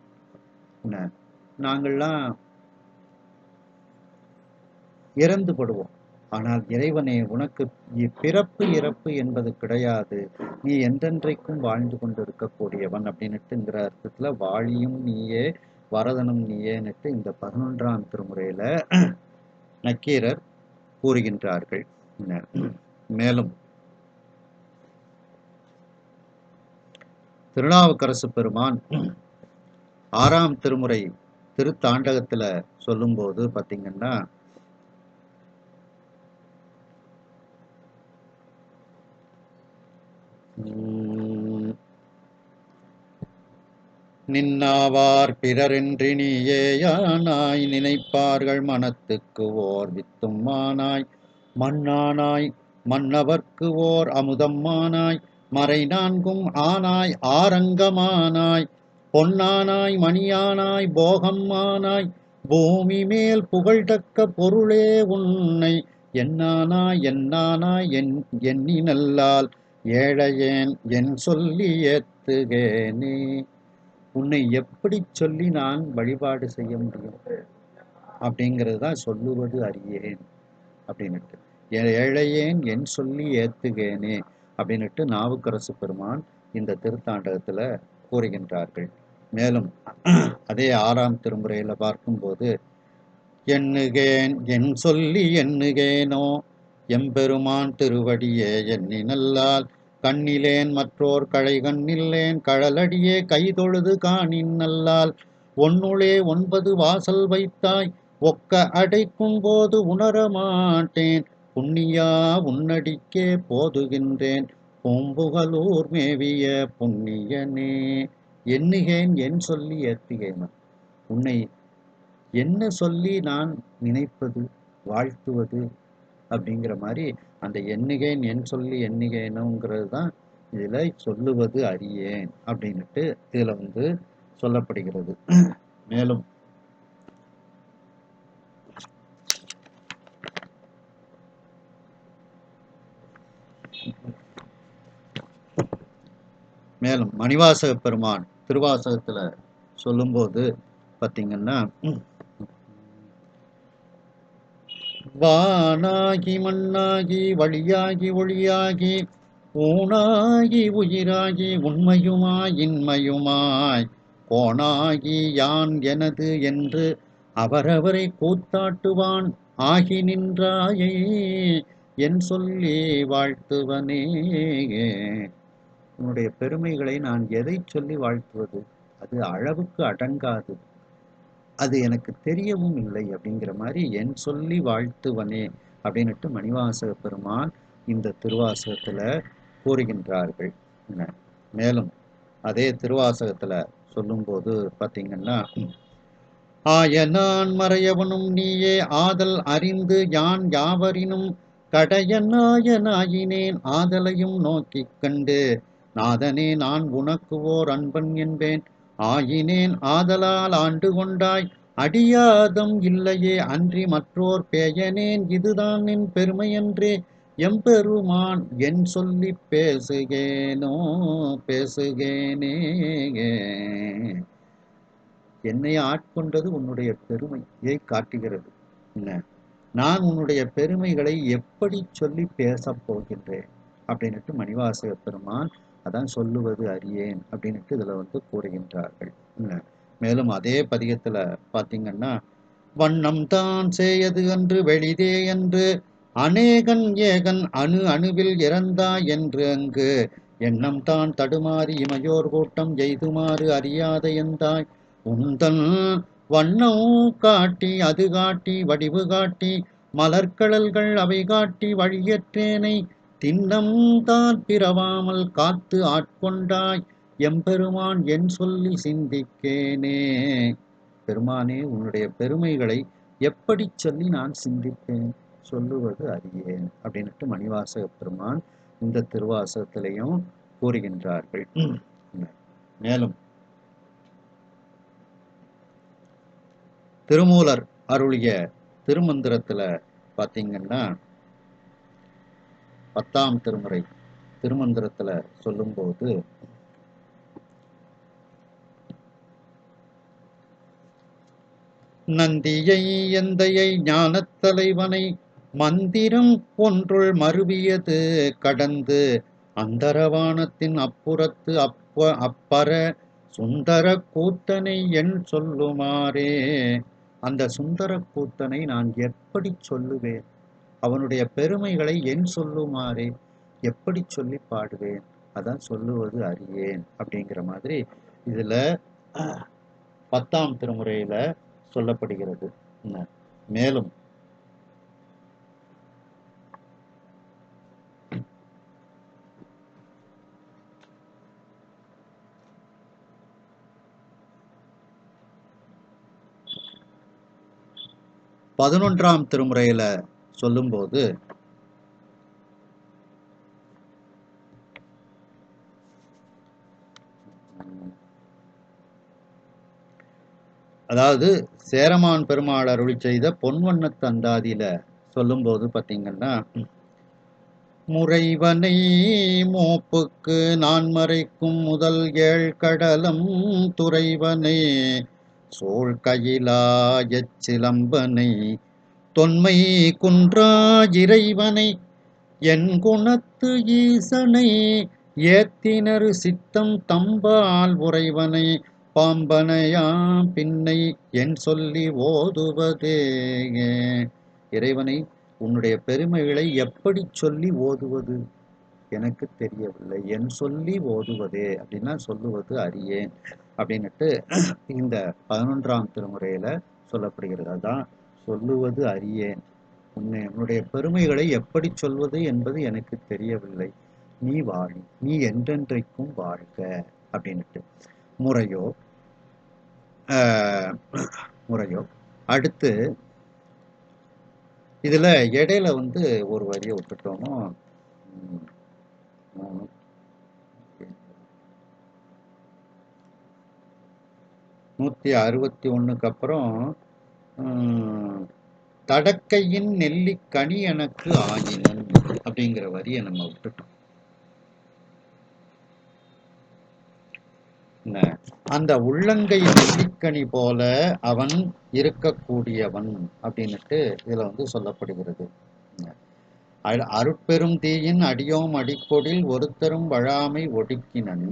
நாங்கள்லாம் இறந்து படுவோம், ஆனால் இறைவனே உனக்கு பிறப்பு இறப்பு என்பது கிடையாது, நீ என்றென்றைக்கும் வாழ்ந்து கொண்டிருக்கக்கூடியவன் அப்படின்னுட்டுங்கிற அர்த்தத்துல வாழியும் நீயே வரதனும் நீயேன்னுட்டு இந்த 11ஆம் திருமுறையில நக்கீரர் கூறுகின்றார்கள். மேலும் திருநாவுக்கரசு பெருமான் 6ஆம் திருமுறை திருத்தாண்டகத்துல சொல்லும்போது பார்த்தீங்கன்னா நின்னாவார் பிறரென்றி நீயேயானாய் நினைப்பார்கள் மனத்துக்கு ஓர் வித்தும்மானாய் மண்ணானாய் மன்னவர்க்கு ஓர் அமுதம்மானாய் மறை நான்கும் ஆனாய் ஆரங்கமானாய் பொன்னானாய் மணியானாய் போகம்மானாய் பூமி மேல் புகழ்தக்க பொருளே உன்னை என்னானாய் என்னானாய் எண்ணி நல்லால் ஏழையேன் என் சொல்லி ஏத்துகேனே. உன்னை எப்படி சொல்லி நான் வழிபாடு செய்ய முடியும் அப்படிங்கிறது தான் சொல்லுவது அறியேன் அப்படின்னுட்டு, ஏழையேன் என் சொல்லி ஏத்துகேனே அப்படின்னுட்டு நாவுக்கரசு பெருமான் இந்த திருத்தாண்டகத்துல கூறுகின்றார்கள். மேலும் அதே 6ஆம் திருமுறையில பார்க்கும்போது எண்ணுகேன் என் சொல்லி எண்ணுகேனோ எம்பெருமான் திருவடியே எண்ணி நல்லால் கண்ணிலேன் மற்றோர் களை கண்ணில்லேன் கழலடியே கைதொழுது காணின் நல்லால் ஒன்னுளே 9 வாசல் வைத்தாய் ஒக்க அடைக்கும் போது உணரமாட்டேன் புண்ணியா உன்னடிக்கே போதுகின்றேன் பூம்புகலூர் மேவிய புண்ணியனே. எண்ணுகேன் என் சொல்லி ஏத்துகேன், உன்னை என்ன சொல்லி நான் நினைப்பது வாழ்த்துவது அப்படிங்கிற மாதிரி அந்த எண்ணுகேன் என் சொல்லி எண்ணுகேனுங்கிறது தான் இதுல சொல்லுவது அறியேன் அப்படின்னுட்டு இதுல வந்து சொல்லப்படுகிறது. மேலும் மேலும் மணிவாசக பெருமான் திருவாசகத்துல சொல்லும்போது பார்த்தீங்கன்னா, வானாகி மண்ணாகி வழியாகி ஒளியாகி ஊனாகி உயிராகி உண்மையுமாய் இன்மையுமாய் கோனாகி யான் எனது என்று அவரவரை கூத்தாட்டுவான் ஆகி நின்றாயே என் சொல்லி வாழ்த்துவனே. உன்னுடைய பெருமைகளை நான் எதை சொல்லி வாழ்த்துவது? அது அளவுக்கு அடங்காது, அது எனக்கு தெரியவும் இல்லை அப்படிங்கிற மாதிரி என் சொல்லி வாழ்த்துவனே அப்படின்னுட்டு மணிவாசக பெருமான் இந்த திருவாசகத்துல கூறுகின்றார்கள். மேலும் அதே திருவாசகத்துல சொல்லும்போது பார்த்தீங்கன்னா, ஆயனான் மறையவனும் நீயே ஆதல் அறிந்து யான் யாவரினும் கடையனாயனாயினேன் ஆதலையும் நோக்கிக் கண்டு நாதனே நான் உனக்கு ஓர் அன்பன் என்பேன் ஆயினேன் ஆதலால் ஆண்டு கொண்டாய் அடியாதம் இல்லையே அன்றி மற்றோர் பேயனேன் இதுதான் நின் பெருமையன்றே எம்பெருமான் என் சொல்லி பேசுகேனோ பேசுகேனே. என்னை ஆட்கொண்டது உன்னுடைய பெருமையை காட்டுகிறது. என்ன, நான் உன்னுடைய பெருமைகளை எப்படி சொல்லி பேசப் போகின்றேன் அப்படின்னுட்டு மணிவாசக பெருமான் அதான் சொல்லுவது அறியேன் அப்படின்னுட்டு இதுல கூறுகின்றார்கள். மேலும் அதே பதிகத்துல பாத்தீங்கன்னா, வண்ணம் தான் செய்யது என்று வெளிதே என்று அநேகன் ஏகன் அணு அணுவில் இறந்தா என்று அங்கு எண்ணம் தான் தடுமாறி இமையோர் கூட்டம் எய்துமாறு அறியாத எந்தாய் உந்தன் வண்ணம் காட்டி அது காட்டி வடிவு காட்டி மலர்கடல்கள் அவை காட்டி வழியற்றேனை திண்ணம் தான் பிறவாமல் காத்து ஆட்கொண்டாய் எம்பெருமான் என் சொல்லி சிந்திக்கேனே. பெருமானே, உன்னுடைய பெருமைகளை எப்படி சொல்லி நான் சிந்திப்பேன், சொல்லுவது அறியேன் அப்படின்னுட்டு மணிவாசக பெருமான் இந்த திருவாசகத்திலையும் கூறுகின்றார்கள். மேலும் திருமூலர் அருளிய திருமந்திரத்துல பாத்தீங்கன்னா, 10ஆம் திருமுறை திருமந்திரத்துல சொல்லும்போது, நந்தியை எந்தையை ஞானத் தலைவனை மந்திரம் ஒன்றுள் மருவியது கடந்து அந்தரவானத்தின் அப்புறத்து அப்பற சுந்தர கூத்தனை என் சொல்லுமாறே. அந்த சுந்தர கூத்தனை நான் எப்படி சொல்லுவேன், அவனுடைய பெருமைகளை என் சொல்லுமாறே எப்படி சொல்லி பாடுவேன், அதான் சொல்லுவது அறியேன் அப்படிங்கிற மாதிரி இதுல 10ஆம் திருமுறையில சொல்லப்படுகிறது. மேலும் பதினொன்றாம் திருமுறையில சொல்லும்போது, அதாவது சேரமான் பெருமாள் அருளி செய்த பொன்வண்ணத்து அந்தாதியில சொல்லும்போது பார்த்தீங்கன்னா, முறைவனை மோப்புக்கு நான் மறைக்கும் முதல் ஏழ் கடலம் துறைவனை சோழ் கையிலாயச் சிலம்பனை தொன்மை குன்றா இறைவனை என் குணத்து ஈசனை ஏத்தினர் சித்தம் தம்பால் உறைவனை பாம்பனையாம் பின்னை என் சொல்லி ஓதுவதே. இறைவனை, உன்னுடைய பெருமைகளை எப்படி சொல்லி ஓதுவது எனக்கு தெரியவில்லை, என் சொல்லி ஓதுவதே அப்படின்னா சொல்லுவது அறியேன் அப்படின்னுட்டு இந்த 11ஆம் திருமுறையில சொல்லப்படுகிறது. அதான் சொல்லுவது அறியேன், உன்னுடைய பெருமைகளை எப்படி சொல்வது என்பது எனக்கு தெரியவில்லை, நீ வாழி, நீ என்றென்றைக்கும் வாழ்க அப்படின்னுட்டு முறையோ முறையோ. அடுத்து இதுல இடையில ஒரு வரியை விட்டுட்டோமோ, 161க்கு அப்புறம் தடக்கையின் நெல்லிக்கனி எனக்கு ஆகினன். அப்படிங்கிற வரியை நம்ம விட்டுட்டோம். அந்த உள்ளங்கை நெல்லிக்கனி போல அவன் இருக்கக்கூடியவன் அப்படின்னுட்டு இதுல வந்து சொல்லப்படுகிறது. அருட்பெரும் தீயின் அடியோம் அடிக்கொடில் ஒருத்தரும் வழாமை ஒடுக்கினன்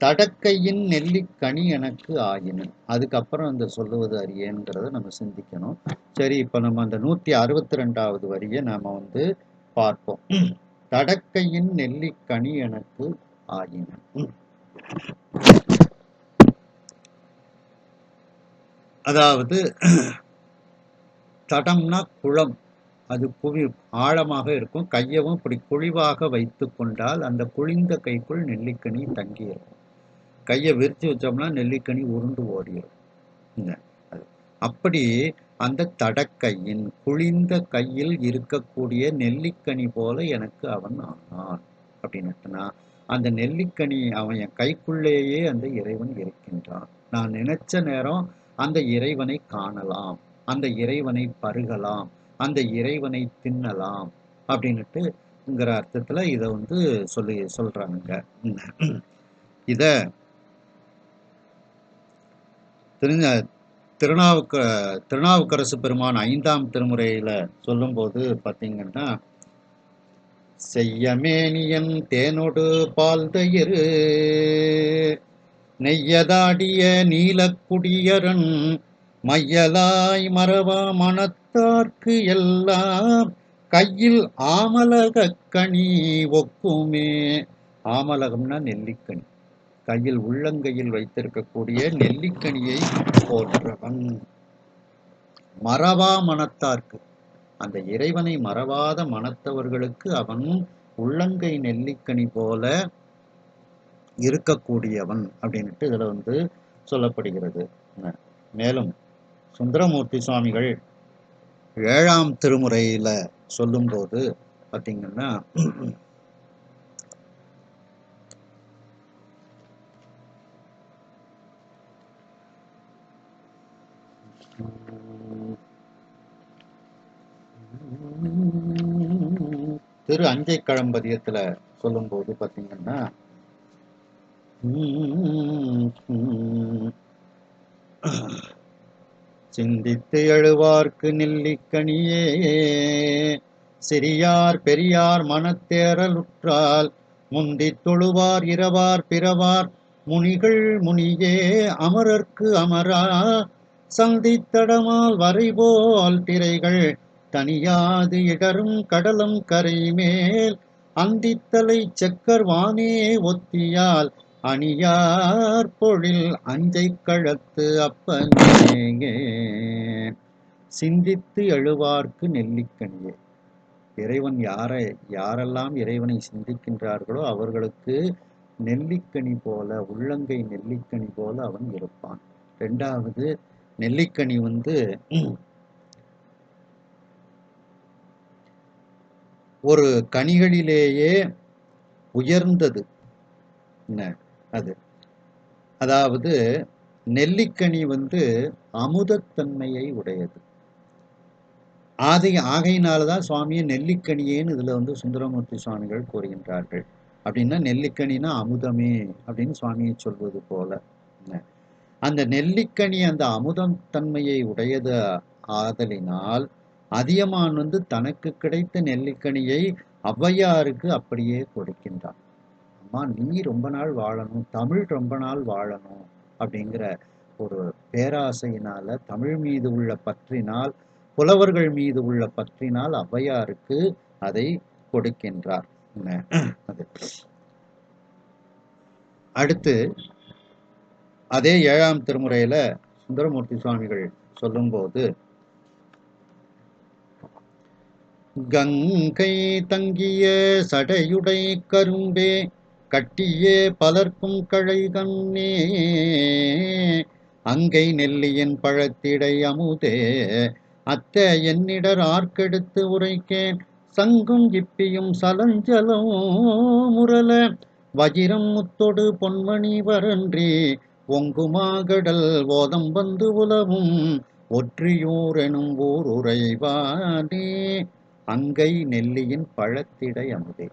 தடக்கையின் நெல்லிக்கனி எனக்கு ஆயினன். அதுக்கப்புறம் அந்த சொல்லுவது அறியேங்கிறத நம்ம சிந்திக்கணும். சரி, இப்ப நம்ம அந்த 162வது வரியை நாம வந்து பார்ப்போம். தடக்கையின் நெல்லிக்கனி எனக்கு ஆயினன். அதாவது தடம்னா குளம், அது குவி ஆழமாக இருக்கும். கையவும் இப்படி குழிவாக வைத்து கொண்டால் அந்த குழிந்த கைக்குள் நெல்லிக்கனி தங்கி இருக்கும். கையை விரிச்சு வச்சோம்னா நெல்லிக்கனி உருண்டு ஓடிடும். அப்படி அந்த தடக்கையின் குழிந்த கையில் இருக்கக்கூடிய நெல்லிக்கனி போல எனக்கு அவன் ஆனான் அப்படின்னுட்டுனா, அந்த நெல்லிக்கனி அவன் என் கைக்குள்ளேயே அந்த இறைவன் இருக்கின்றான். நான் நினைச்ச நேரம் அந்த இறைவனை காணலாம், அந்த இறைவனை பருகலாம், அந்த இறைவனை தின்னலாம் அப்படின்னுட்டுங்கிற அர்த்தத்துல இதை வந்து சொல்றாங்க. இத திருநாவுக்கரசு பெருமான் 5ஆம் திருமுறையில சொல்லும்போது பார்த்தீங்கன்னா, செய்யமேனியன் தேனொடு பால் தயிரு நெய்யதாடிய நீலக்குடியரன் மையலாய் மறவா மனத்தார்க்கு எல்லாம் கையில் ஆமலகக்கனி ஒக்குமே. ஆமலகம்னா நெல்லிக்கனி. கையில் உள்ளங்கையில் வைத்திருக்கக்கூடிய நெல்லிக்கனியை போன்றவன். மறவா மனத்தார்க்கு, அந்த இறைவனை மறவாத மனத்தவர்களுக்கு அவன் உள்ளங்கை நெல்லிக்கனி போல இருக்கக்கூடியவன் அப்படின்ட்டு இதுல வந்து சொல்லப்படுகிறது. மேலும் சுந்தரமூர்த்தி சுவாமிகள் 7ஆம் திருமுறையில சொல்லும்போது பார்த்தீங்கன்னா, திரு அஞ்சை கழம்பதியத்துல சொல்லும்போது பார்த்தீங்கன்னா, சிந்தித்து எழுவார்க்கு நெல்லிக்கனியே சிறியார் பெரியார் மனத்தேறலுற்றால் முந்தித் தொழுவார் இரவார் பிறவார் முனிகள் முனியே அமரர்க்கு அமரா சந்தித்தடமால் வரைபோல் திரைகள் தனியாது இடரும் கடலம் கரைமேல் அந்தித்தலை செக்கர் வானே ஒத்தியால் அணியார் பொழில் அஞ்சை கழத்து அப்பனே. சிந்தித்து எழுவார்க்கு நெல்லிக்கனியே. இறைவன் யாரெல்லாம் இறைவனை சிந்திக்கின்றார்களோ அவர்களுக்கு நெல்லிக்கனி போல, உள்ளங்கை நெல்லிக்கனி போல அவன் இருப்பான். 2வது, நெல்லிக்கனி வந்து ஒரு கனிகளிலேயே உயர்ந்தது. அது அதாவது நெல்லிக்கனி வந்து அமுதத்தன்மையை உடையது. ஆகையினாலதான் சுவாமியை நெல்லிக்கனியேன்னு இதுல வந்து சுந்தரமூர்த்தி சுவாமிகள் கூறுகின்றார்கள். அப்படின்னா நெல்லிக்கனினா அமுதமே அப்படின்னு சுவாமியை சொல்வது போல. அந்த நெல்லிக்கனி அந்த அமுதம் தன்மையை உடையது ஆதலினால் அதியமான் வந்து தனக்கு கிடைத்த நெல்லிக்கனியை ஔவையாருக்கு அப்படியே கொடுக்கின்றான். அம்மா, நீ ரொம்ப நாள் வாழணும், தமிழ் ரொம்ப நாள் வாழணும் அப்படிங்கிற ஒரு பேராசையினால, தமிழ் மீது உள்ள பற்றினால், புலவர்கள் மீது உள்ள பற்றினால் ஔவையாருக்கு அதை கொடுக்கின்றார். அடுத்து அதே 7ஆம் திருமுறையில சுந்தரமூர்த்தி சுவாமிகள் சொல்லும்போது, கங்கை தங்கிய சடையுடை கரும்பே கட்டியே பலர்க்கும் கழை கண்ணே அங்கை நெல்லியின் பழத்திடை அமுதே அத்த என்னிடர் ஆர்க்கெடுத்து உரைக்கேன் சங்கும் இப்பியும் சலஞ்சலம் முரல வஜிரம் முத்தொடு பொன்மணி வரன்றி ஒங்குமாகடல் ஓதம் வந்து உலவும் ஒற்றியூர் எனும் ஊர் உறைவானே. அங்கை நெல்லியின் பழத்திடை அமுதே.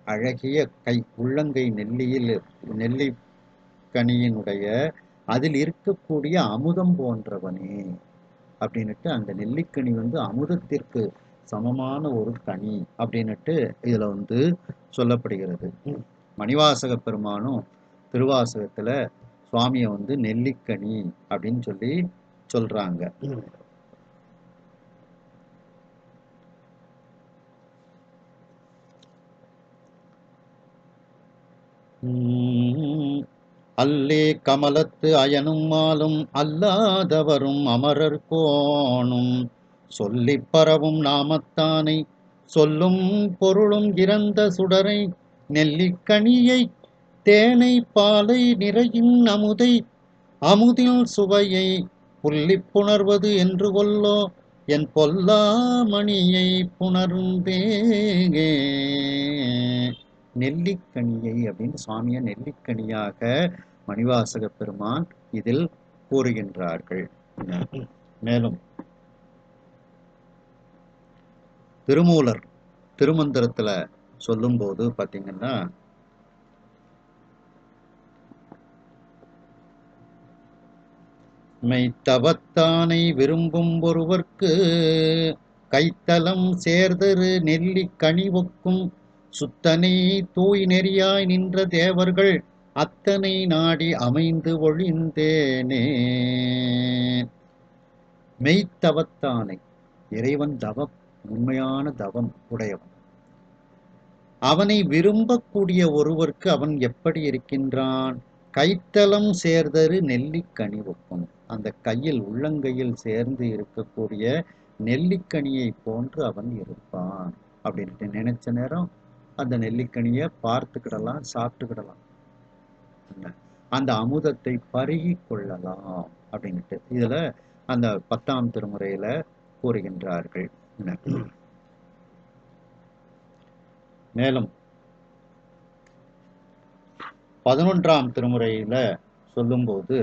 அழகிய கை, உள்ளங்கை நெல்லி நெல்லிக்கனியினுடைய அதில் இருக்கக்கூடிய அமுதம் போன்றவனே அப்படின்னுட்டு, அந்த நெல்லிக்கனி வந்து அமுதத்திற்கு சமமான ஒரு கனி அப்படின்னுட்டு இதுல வந்து சொல்லப்படுகிறது. மணிவாசக பெருமானும் திருவாசகத்துல சுவாமியை வந்து நெல்லிக்கனி அப்படின்னு சொல்லி சொல்றாங்க. அல்லே கமலத்து அயனும் மாலும் அல்லாதவரும் அமரர் கோணும் சொல்லிப் பரவும் நாமத்தானை சொல்லும் பொருளும் இறந்த சுடரை நெல்லிக்கனியை தேனை பாலை நிறையின் அமுதை அமுதில் சுவையை புள்ளிப் புணர்வது என்று கொல்லோ என் பொல்லாமணியை புணர்ந்தே. நெல்லிக்கனியை அப்படின்னு சுவாமியை நெல்லிக்கனியாக மணிவாசக பெருமான் இதில் கூறுகின்றார்கள். மேலும் திருமூலர் திருமந்திரத்துல சொல்லும்போது பார்த்தீங்கன்னா, மெய்த்தவத்தானை விரும்பும் ஒருவர்க்கு கைத்தலம் சேர்தரு நெல்லிக்கனி ஒக்கும் சுத்தனை தூய் நெறியாய் நின்ற தேவர்கள் அத்தனை நாடி அமைந்து ஒழிந்தேனே. மெய்த்தவத்தானை, இறைவன் தவம், உண்மையான தவம் உடையவன். அவனை விரும்பக்கூடிய ஒருவருக்கு அவன் எப்படி இருக்கின்றான்? கைத்தலம் சேர்தரு நெல்லிக்கனி ஒக்கும், அந்த கையில் உள்ளங்கையில் சேர்ந்து இருக்கக்கூடிய நெல்லிக்கனியை போன்று அவன் இருப்பான் அப்படின்ட்டு நினைச்ச நேரம் அந்த நெல்லிக்கனியை பார்த்துக்கிடலாம், சாப்பிட்டுக்கிடலாம், அந்த அமுதத்தை பருகி கொள்ளலாம் அப்படின்ட்டு இதுல அந்த 10ஆம் திருமுறையில கூறுகின்றார்கள். மேலும் 11ஆம் திருமுறையில சொல்லும்போது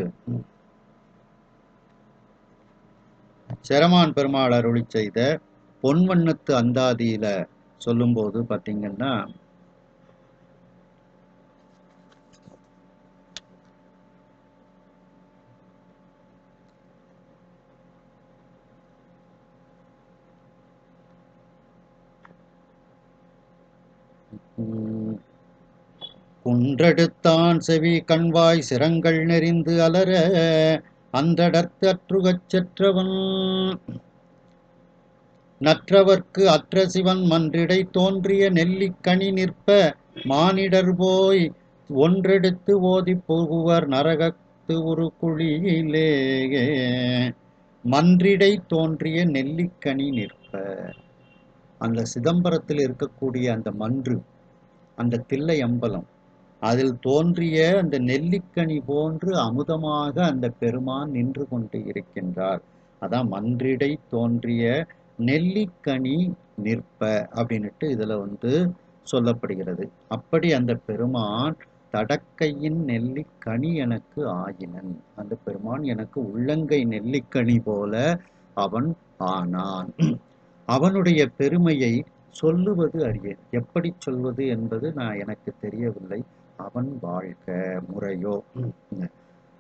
சேரமான் பெருமாள் அருளி செய்த பொன்வண்ணத்து அந்தாதியில சொல்லும்போது பார்த்தீங்கன்னா, குன்றெடுத்தான் செவி கண்வாய் சிரங்கள் நெறிந்து அலர அந்தடர்த்து அற்றுகச் செற்றவன் நற்றவர்க்கு அற்ற சிவன் மன்றிடை தோன்றிய நெல்லிக்கனி நிற்ப மானிடர் போய் ஒன்றெடுத்து ஓதி புகுவர் நரகத்து ஒரு குழியிலே. மன்றிடை தோன்றிய நெல்லிக்கனி நிற்ப, அந்த சிதம்பரத்தில் இருக்கக்கூடிய அந்த மன்று, அந்த தில்லை அம்பலம், அதில் தோன்றிய அந்த நெல்லிக்கனி போன்று அமுதமாக அந்த பெருமான் நின்று கொண்டு இருக்கின்றார். அதான் மன்றிடை தோன்றிய நெல்லிக்கனி நிற்ப அப்படின்னுட்டு இதுல வந்து சொல்லப்படுகிறது. அப்படி அந்த பெருமான் தடக்கையின் நெல்லிக்கனி எனக்கு ஆயினன், அந்த பெருமான் எனக்கு உள்ளங்கை நெல்லிக்கனி போல அவன் ஆனான். அவனுடைய பெருமையை சொல்லுவது அறியேன், எப்படி சொல்வது என்பது எனக்கு தெரியவில்லை. அவன் வாழ்க முறையோ.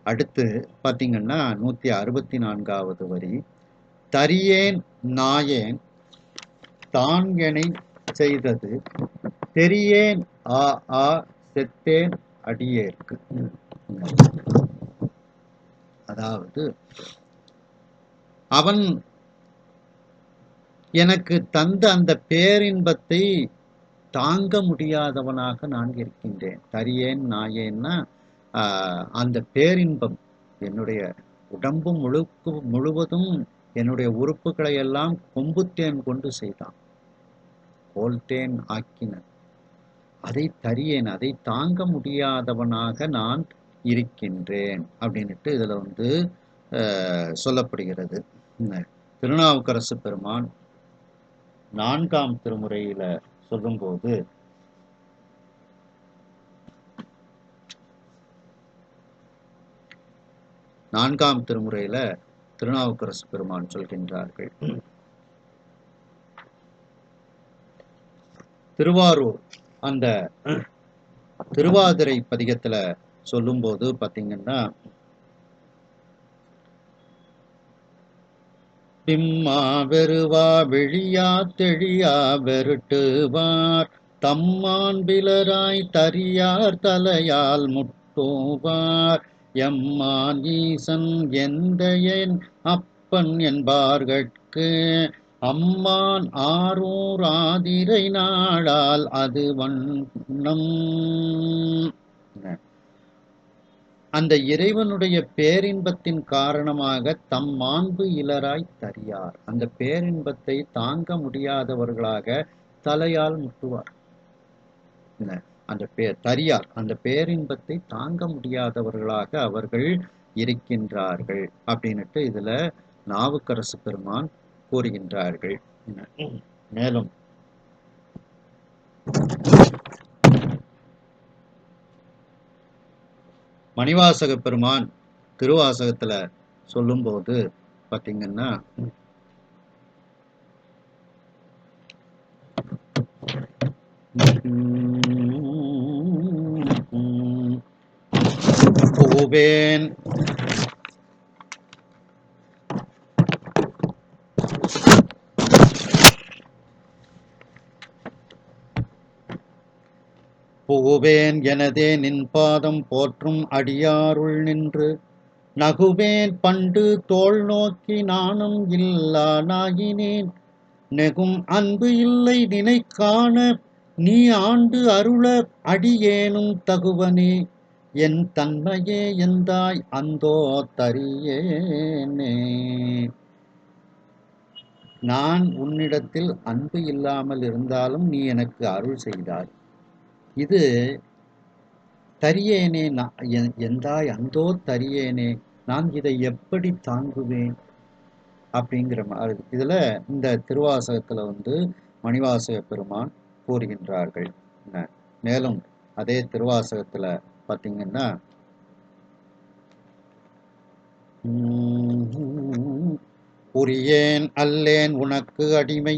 அடுத்து பார்த்தீங்கன்னா 164வது வரி, தரியேன் நாயேன் தான் எனை செய்தது தெரியேன் ஆ ஆ செத்தேன் அடியேற்கு. அதாவது அவன் எனக்கு தந்த அந்த பேரின்பத்தை தாங்க முடியாதவனாக நான் இருக்கின்றேன். தரியேன் நாயேன்னா அந்த பேரின்பம் என்னுடைய உடம்பு முழுவதும் என்னுடைய உறுப்புகளை எல்லாம் கொம்புத்தேன் கொண்டு செய்தான், கோல்தேன் ஆக்கினன். அதை தரியேன், அதை தாங்க முடியாதவனாக நான் இருக்கின்றேன் அப்படின்ட்டு இதுல வந்து சொல்லப்படுகிறது. திருநாவுக்கரசு பெருமான் 4ஆம் திருமுறையில சொல்லும்போது, நான்காம் திருமுறையில திருநாவுக்கரசு பெருமான் சொல்கின்றார்கள், திருவாரூர் அந்த திருவாதிரை பதிகத்துல சொல்லும்போது பார்த்தீங்கன்னா, பிம்மா வெறுவா விழியா தெழியா வெருட்டுவார் தம்மான் பிலராய் தரியார் தலையால் முட்டுவார் எம்மான் ஈசன் எந்தையன் அப்பன் என்பார்கட்கு அம்மான் ஆரூர் ஆதிரை நாடால் அது வண்ணம். அந்த இறைவனுடைய பேரின்பத்தின் காரணமாக தம் மாண்பு இலராய் தரியார். அந்த பேரின்பத்தை தாங்க முடியாதவர்களாக தலையால் முட்டுவார். அந்த தரியார் அந்த பேரின்பத்தை தாங்க முடியாதவர்களாக அவர்கள் இருக்கின்றார்கள் அப்படின்னுட்டு இதுல நாவுக்கரசு பெருமான் கூறுகின்றார்கள். மேலும் மணிவாசக பெருமான் திருவாசகத்துல சொல்லும்போது பார்த்தீங்கன்னா, பூவேன் புகுவேன் எனதே நின் பாதம் போற்றும் அடியாருள் நின்று நகுவேன் பண்டு தோள் நோக்கி நானும் இல்லா நாயினேன் நெகும் அன்பு இல்லை நினை காண நீ ஆண்டு அருள அடியேனும் தகுவனே என் தன்மையே எந்தாய் அந்தோ தரியேனே. நான் உன்னிடத்தில் அன்பு இல்லாமல் இருந்தாலும் நீ எனக்கு அருள் செய்தாய். இது தரியேனே, எந்தாய் அந்தோ தரியேனே, நான் இதை எப்படி தாங்குவேன் அப்படிங்கிற மாதிரி இதுல இந்த திருவாசகத்துல மணிவாசக பெருமான் கூறுகின்றார்கள். மேலும் அதே திருவாசகத்துல பார்த்தீங்கன்னா, புரியேன் அல்லேன் உனக்கு அடிமை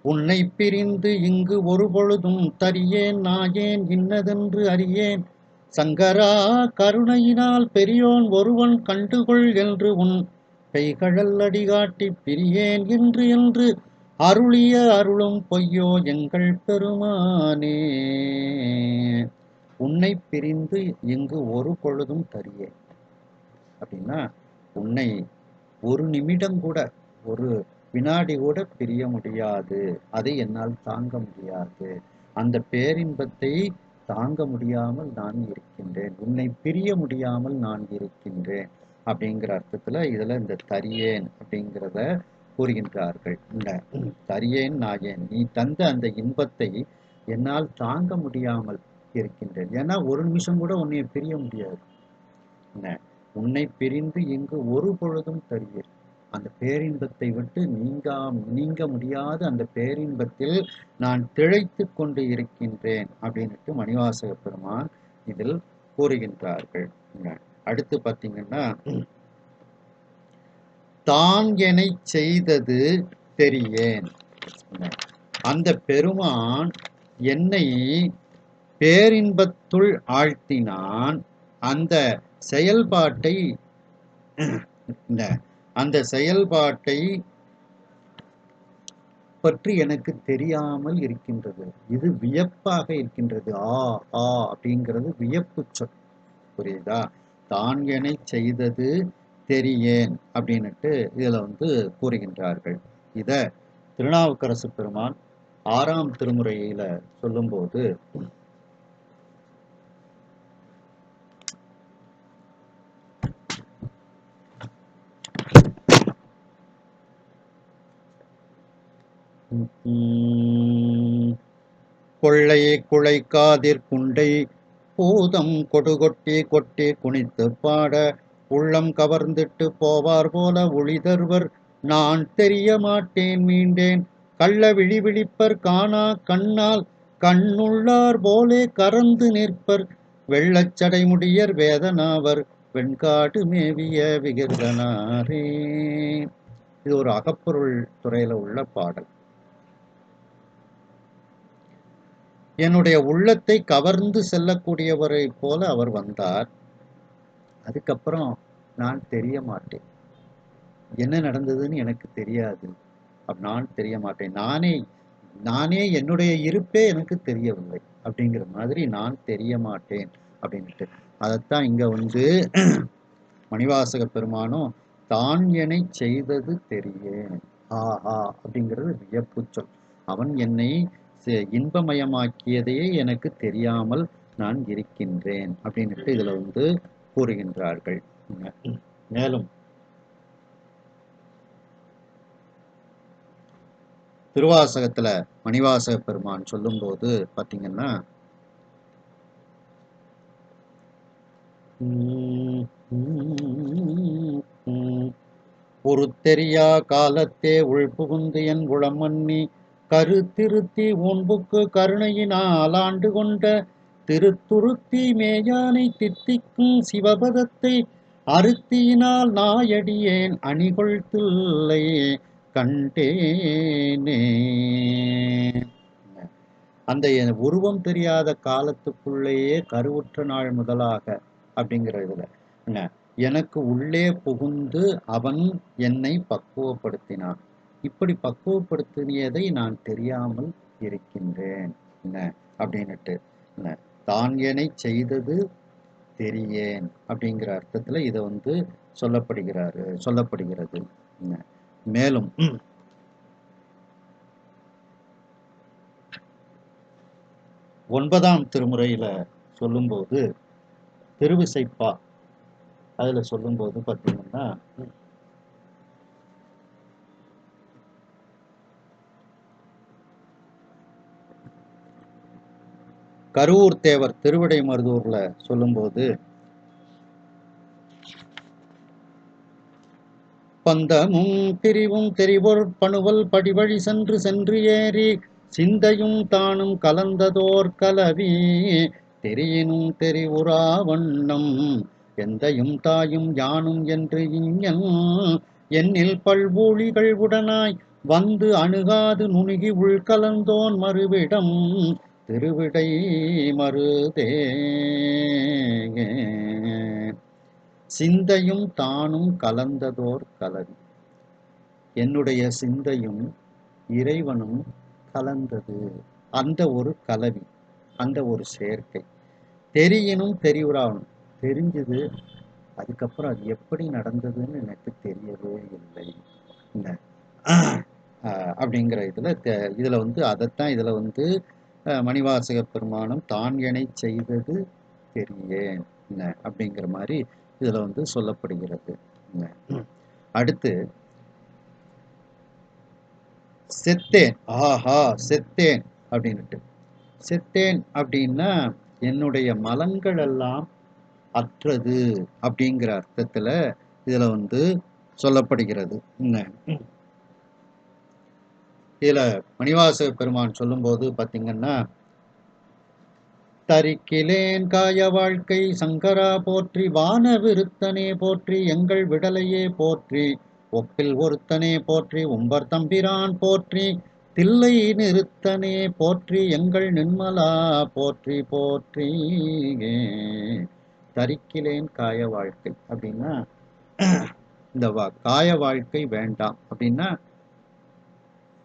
உன்னை பிரிந்து இங்கு ஒரு பொழுதும் தரியேன் நாயேன் இன்னதென்று அறியேன் சங்கரா கருணையினால் பெரியோன் ஒருவன் கண்டுகொள் என்று உன் கைகழல் அடிகாட்டி பிரியேன் என்று என்று அருளிய அருளும் பொய்யோ எங்கள் பெருமானே. உன்னை பிரிந்து இங்கு ஒரு பொழுதும் தரியேன் அப்படின்னா, உன்னை ஒரு நிமிடம் கூட ஒரு வினாடி கூட பிரிய முடியாது, அதை என்னால் தாங்க முடியாது, அந்த பேரின்பத்தை தாங்க முடியாமல் நான் இருக்கின்றேன், உன்னை பிரிய முடியாமல் நான் இருக்கின்றேன் அப்படிங்கிற அர்த்தத்துல இதுல இந்த தரியேன் அப்படிங்கிறத கூறுகின்றார்கள். இந்த தரியேன் நாயேன், நீ தந்த அந்த இன்பத்தை என்னால் தாங்க முடியாமல் இருக்கின்றேன். ஏன்னா ஒரு நிமிஷம் கூட உன்னை பிரிய முடியாது. உன்னை பிரிந்து இங்கு ஒரு பொழுதும் தரியேன், அந்த பேரின்பத்தை விட்டு நீங்க முடியாத அந்த பேரின்பத்தில் நான் திளைத்து கொண்டு இருக்கின்றேன் அப்படின்ட்டு மணிவாசக பெருமான் இதில் கூறுகின்றார்கள். அடுத்து பார்த்தீங்கன்னா, தான் எனை செய்தது தெரியேன். அந்த பெருமான் என்னை பேரின்பத்துள் ஆழ்த்தினான். அந்த செயல்பாட்டை பற்றி எனக்கு தெரியாமல் இருக்கின்றது. இது வியப்பாக இருக்கின்றது. அப்படிங்கிறது வியப்பு சொல். புரியுதா? தான் எனை செய்தது தெரியேன் அப்படின்னுட்டு இதுல கூறுகின்றார்கள். இத திருநாவுக்கரசு பெருமான் 6ஆம் திருமுறையில சொல்லும்போது, கொள்ளையை குழைக்காதிர் குண்டை பூதம் கொடுகொட்டி கொட்டி குனித்து பாட உள்ளம் கவர்ந்திட்டு போவார் போல ஒளிதர்வர் நான் தெரிய மாட்டேன் மீண்டேன் கள்ள விழி விழிப்பர் காணா கண்ணால் கண்ணுள்ளார் போலே கறந்து நிற்பர் வெள்ளச்சடை முடியர் வேதனாவர் வெண்காடு மேவிய விகிர்தனாரே. இது ஒரு அகப்பொருள் துறையில உள்ள பாடல். என்னுடைய உள்ளத்தை கவர்ந்து செல்லக்கூடியவரை போல அவர் வந்தார். அதுக்கப்புறம் நான் தெரிய மாட்டேன். என்ன நடந்ததுன்னு எனக்கு தெரியாது. நான் தெரிய மாட்டேன். நானே என்னுடைய இருப்பே எனக்கு தெரியவில்லை. அப்படிங்கிற மாதிரி நான் தெரிய மாட்டேன் அப்படின்ட்டு. அதைத்தான் இங்க வந்து மணிவாசக பெருமானும் தான் எனை செய்தது தெரியேன். ஆஹா அப்படிங்கிறது வியப்பு சொல். அவன் என்னை இன்பமயமாக்கியதையே எனக்கு தெரியாமல் நான் இருக்கின்றேன் அப்படின்ட்டு இதுல வந்து கூறுகின்றார்கள். மேலும் திருவாசகத்துல மணிவாசக பெருமான் சொல்லும்போது பாத்தீங்கன்னா, பொறுத்தெரியா காலத்தே உள்புகுந்து என் உளமன்னி கருத்திருத்தி உன்புக்கு கருணையினால் ஆண்டு கொண்ட திருத்துருத்தி மேயானை தித்திக்கும் சிவபதத்தை அருத்தியினால் நாயடியேன் அணிகொள் தில்லை கண்டேனே. அந்த உருவம் தெரியாத காலத்துக்குள்ளேயே கருவுற்ற நாள் முதலாக அப்படிங்கிற இதுல என்ன, எனக்கு உள்ளே புகுந்து அவன் என்னை பக்குவப்படுத்தினான். இப்படி பக்குவப்படுத்தியதை நான் தெரியாமல் இருக்கின்றேன் என்ன அப்படின்னுட்டு என்ன, தான் என்னை செய்தது தெரியேன் அப்படிங்கிற அர்த்தத்துல இதை வந்து சொல்லப்படுகிறது. மேலும் 9ஆம் திருமுறையில சொல்லும்போது திருவிசைப்பா அதுல சொல்லும்போது பார்த்தீங்கன்னா, கருவூர் தேவர் திருவிடை மருதூர்ல சொல்லும்போது, பந்தமும் பிரிவும் தெரிவொர் பணுவல் படிவழி சென்று சென்று ஏறி சிந்தையும் தானும் கலந்ததோர் கலவி தெரியினும் தெரிவுறா வண்ணம் எந்தையும் தாயும் யானும் என்று இஞ்ஞன் என்னில் பல்வூழிகள் உடனாய் வந்து அணுகாது நுணுகி உள்கலந்தோன் மறுவிடம் திருவிடை மருதே. சிந்தையும் தானும் கலந்ததோர் கலவி. என்னுடைய சிந்தையும் இறைவனும் கலந்தது. அந்த ஒரு கலவி, அந்த ஒரு சேர்க்கை. தெரியினும் தெரிவுறாவணும், தெரிஞ்சது. அதுக்கப்புறம் அது எப்படி நடந்ததுன்னு எனக்கு தெரியவே இல்லை அப்படிங்கிற இதுல வந்து அதைத்தான் இதுல வந்து மணிவாசக பெருமானம் தான் எனை செய்தது தெரியேன் அப்படிங்கிற மாதிரி இதுல வந்து சொல்லப்படுகிறது. அடுத்து செத்தேன், ஆஹா செத்தேன் அப்படின்னுட்டு. செத்தேன் அப்படின்னா என்னுடைய மலங்கள் எல்லாம் அற்றது அப்படிங்கிற அர்த்தத்துல இதுல வந்து சொல்லப்படுகிறது. இதுல மணிவாசக பெருமான் சொல்லும்போது பாத்தீங்கன்னா, தரிக்கிலேன் காய வாழ்க்கை சங்கரா போற்றி, வான விருத்தனே போற்றி, எங்கள் விடலையே போற்றி, ஒப்பில் ஒருத்தனே போற்றி, உம்பர் தம்பிரான் போற்றி, தில்லை நிறுத்தனே போற்றி, எங்கள் நின்மலா போற்றி போற்றி. தரிக்கிலேன் காய வாழ்க்கை அப்படின்னா, இந்த காய வாழ்க்கை வேண்டாம் அப்படின்னா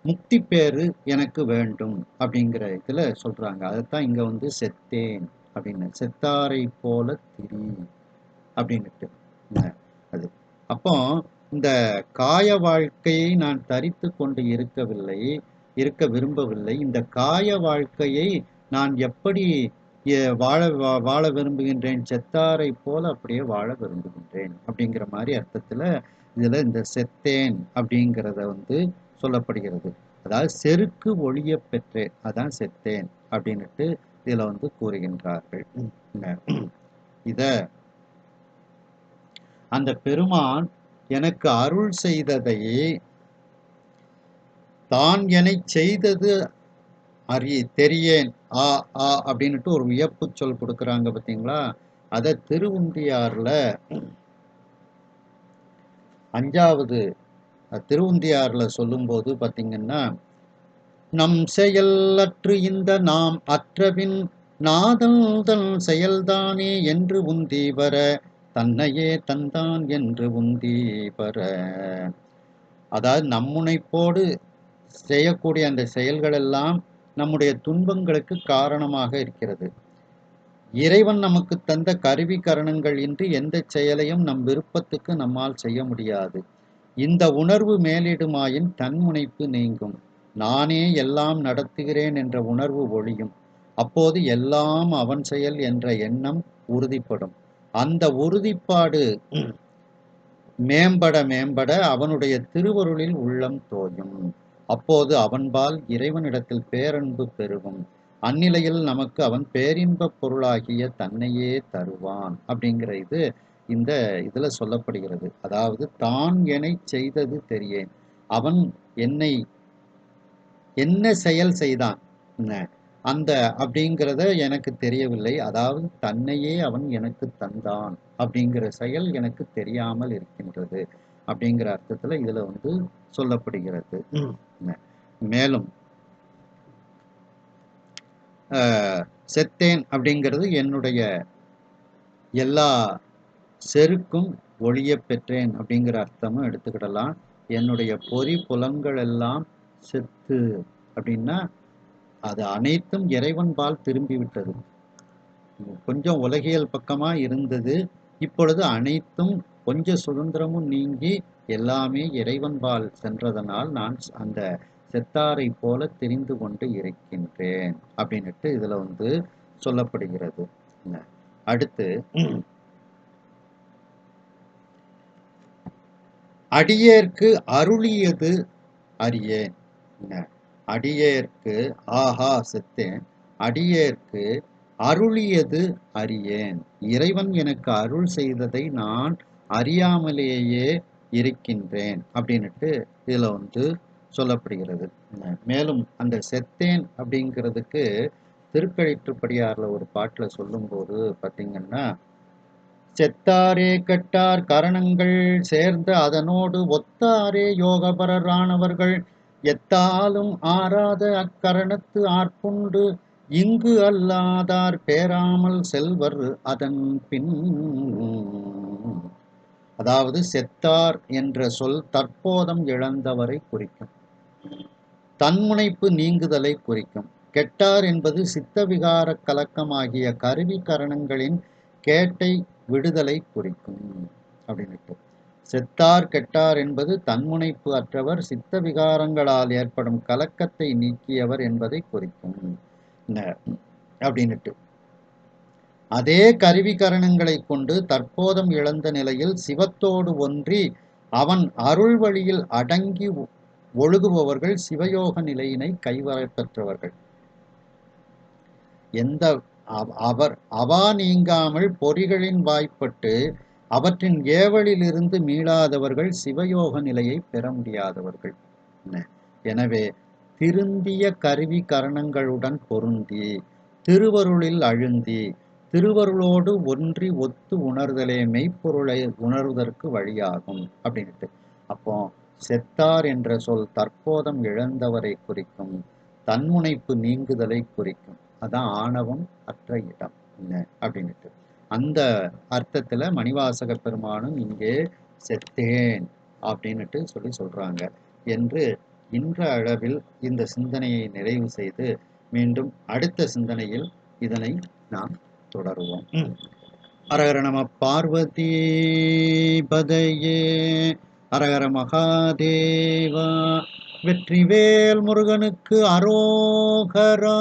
முக்தி பேரு எனக்கு வேண்டும் அப்படிங்கிற இதுல சொல்றாங்க. அதைத்தான் இங்க வந்து செத்தேன் அப்படின்னு, செத்தாரை போல திரி அப்படின்னுட்டு அது. அப்போ இந்த காய வாழ்க்கையை நான் தரித்து கொண்டு இருக்க விரும்பவில்லை. இந்த காய வாழ்க்கையை நான் எப்படி வாழ விரும்புகின்றேன், செத்தாரை போல அப்படியே வாழ விரும்புகின்றேன் அப்படிங்கிற மாதிரி அர்த்தத்துல இதுல இந்த செத்தேன் அப்படிங்கிறத வந்து சொல்லப்படுகிறது. அதாவது செருக்கு ஒழிய பெற்றேன், அதான் செத்தேன் அப்படின்னுட்டு இதுல வந்து கூறுகின்றார்கள். இத அந்த பெருமான் எனக்கு அருள் செய்ததை தான் எனை செய்தது தெரியேன் ஆ ஆ அப்படின்னுட்டு ஒரு வியப்பு சொல் கொடுக்குறாங்க பார்த்தீங்களா. அத திருவுந்தியார்ல 5வது திருவுந்தியார்ல சொல்லும்போது பார்த்தீங்கன்னா, நம் செயல் அற்று இந்த நாம் அற்றபின் நாதல் தன் செயல்தானே என்று உந்தி வர தன்னையே தந்தான் என்று உந்தி வர. அதாவது நம்முனைப்போடு செய்யக்கூடிய அந்த செயல்கள் எல்லாம் நம்முடைய துன்பங்களுக்கு காரணமாக இருக்கிறது. இறைவன் நமக்கு தந்த கருவி கரணங்கள் இன்றி எந்த செயலையும் நம் விருப்பத்துக்கு நம்மால் செய்ய முடியாது. இந்த உணர்வு மேலிடுமாயின் தன்முனைப்பு நீங்கும். நானே எல்லாம் நடத்துகிறேன் என்ற உணர்வு ஒழியும். அப்போது எல்லாம் அவன் செயல் என்ற எண்ணம் உறுதிப்படும். அந்த உறுதிப்பாடு மேம்பட மேம்பட அவனுடைய திருவருளில் உள்ளம் தோயும். அப்போது அவன்பால் இறைவனிடத்தில் பேரன்பு பெருகும். அந்நிலையில் நமக்கு அவன் பேரின்பப் பொருளாகிய தன்னையே தருவான் அப்படிங்கிற இது இந்த இதுல சொல்லப்படுகிறது. அதாவது தான் எனைச் செய்தது தெரியேன், அவன் என்னை என்ன செயல் செய்தான் அந்த அப்படிங்கிறத எனக்கு தெரியவில்லை. அதாவது தன்னையே அவன் எனக்கு தந்தான் அப்படிங்கிற செயல் எனக்கு தெரியாமல் இருக்கின்றது அப்படிங்கிற அர்த்தத்துல இதுல சொல்லப்படுகிறது. மேலும் செத்தேன் அப்படிங்கிறது என்னுடைய எல்லா செருக்கும் ஒளிய பெற்றேன் அப்படிங்கிற அர்த்தமும் எடுத்துக்கிடலாம். என்னுடைய பொறி புலன்கள் எல்லாம் செத்து அப்படின்னா அது அனைத்தும் இறைவன்பால் திரும்பி விட்டது. கொஞ்சம் உலகியல் பக்கமா இருந்தது, இப்பொழுது அனைத்தும் கொஞ்சம் சுதந்திரமும் நீங்கி எல்லாமே இறைவன்பால் சென்றதனால் நான் அந்த செத்தாரை போல தெரிந்து கொண்டு இருக்கின்றேன் அப்படின்னுட்டு இதுல சொல்லப்படுகிறது. அடுத்து அடியேற்கு அருளியது அறியேன். அடியேற்கு ஆஹா செத்தேன், அடியேற்கு அருளியது அறியேன். இறைவன் எனக்கு அருள் செய்ததை நான் அறியாமலேயே இருக்கின்றேன் அப்படின்னுட்டு இதுல சொல்லப்படுகிறது. மேலும் அந்த செத்தேன் அப்படிங்கிறதுக்கு திருக்கழிற்றுப்படியார்ல ஒரு பாட்டுல சொல்லும்போது பார்த்தீங்கன்னா, செத்தாரே கெட்டார் கரணங்கள் சேர்ந்த அதனோடு ஒத்தாரே யோகபரரானவர்கள் எத்தாலும் ஆறாத அக்கரணத்து ஆர்ப்புண்டு இங்கு அல்லாதார் பேராமல் செல்வர் அதன் பின். அதாவது செத்தார் என்ற சொல் தற்போதம் இழந்தவரை குறிக்கும், தன்முனைப்பு நீங்குதலை குறிக்கும். கெட்டார் என்பது சித்தவிகார கலக்கமாகிய கருவி கரணங்களின் கேட்டை விடுதலை குறிக்கும் அப்படின்ட்டு. செத்தார் கெட்டார் என்பது தன்முனைப்பு அற்றவர், சித்த விகாரங்களால் ஏற்படும் கலக்கத்தை நீக்கியவர் என்பதை குறிக்கும் அப்படின்னுட்டு. அதே கருவி கரணங்களை கொண்டு தற்போதம் இழந்த நிலையில் சிவத்தோடு ஒன்றி அவன் அருள் வழியில் அடங்கி ஒழுகுபவர்கள் சிவயோக நிலையினை கைவர பெற்றவர்கள். எந்த அவர் அவா நீங்காமல் பொறிகளின் வாய்ப்பட்டு அவற்றின் ஏவலிலிருந்து மீளாதவர்கள் சிவயோக நிலையை பெற முடியாதவர்கள். எனவே திருந்திய கருவி கரணங்களுடன் பொருந்தி திருவருளில் அழுந்தி திருவருளோடு ஒன்றி ஒத்து உணர்தலே மெய்ப்பொருளை உணர்வதற்கு வழியாகும் அப்படின்ட்டு. அப்போ செத்தார் என்ற சொல் தற்போதம் இழந்தவரை குறிக்கும், தன்முனைப்பு நீங்குதலை குறிக்கும். அதான் ஆணவம் அற்ற இடம் அப்படின்ட்டு. அந்த அர்த்தத்துல மணிவாசக பெருமானும் இங்கே செத்தேன் அப்படின்னுட்டு சொல்றாங்க என்று இன்ற அளவில் இந்த சிந்தனையை நிறைவு செய்து மீண்டும் அடுத்த சிந்தனையில் இதனை நாம் தொடருவோம். அரகர நம பார்வதி பதையே, அரகர மகாதேவா, வெற்றிவேல் முருகனுக்கு அரோகரா.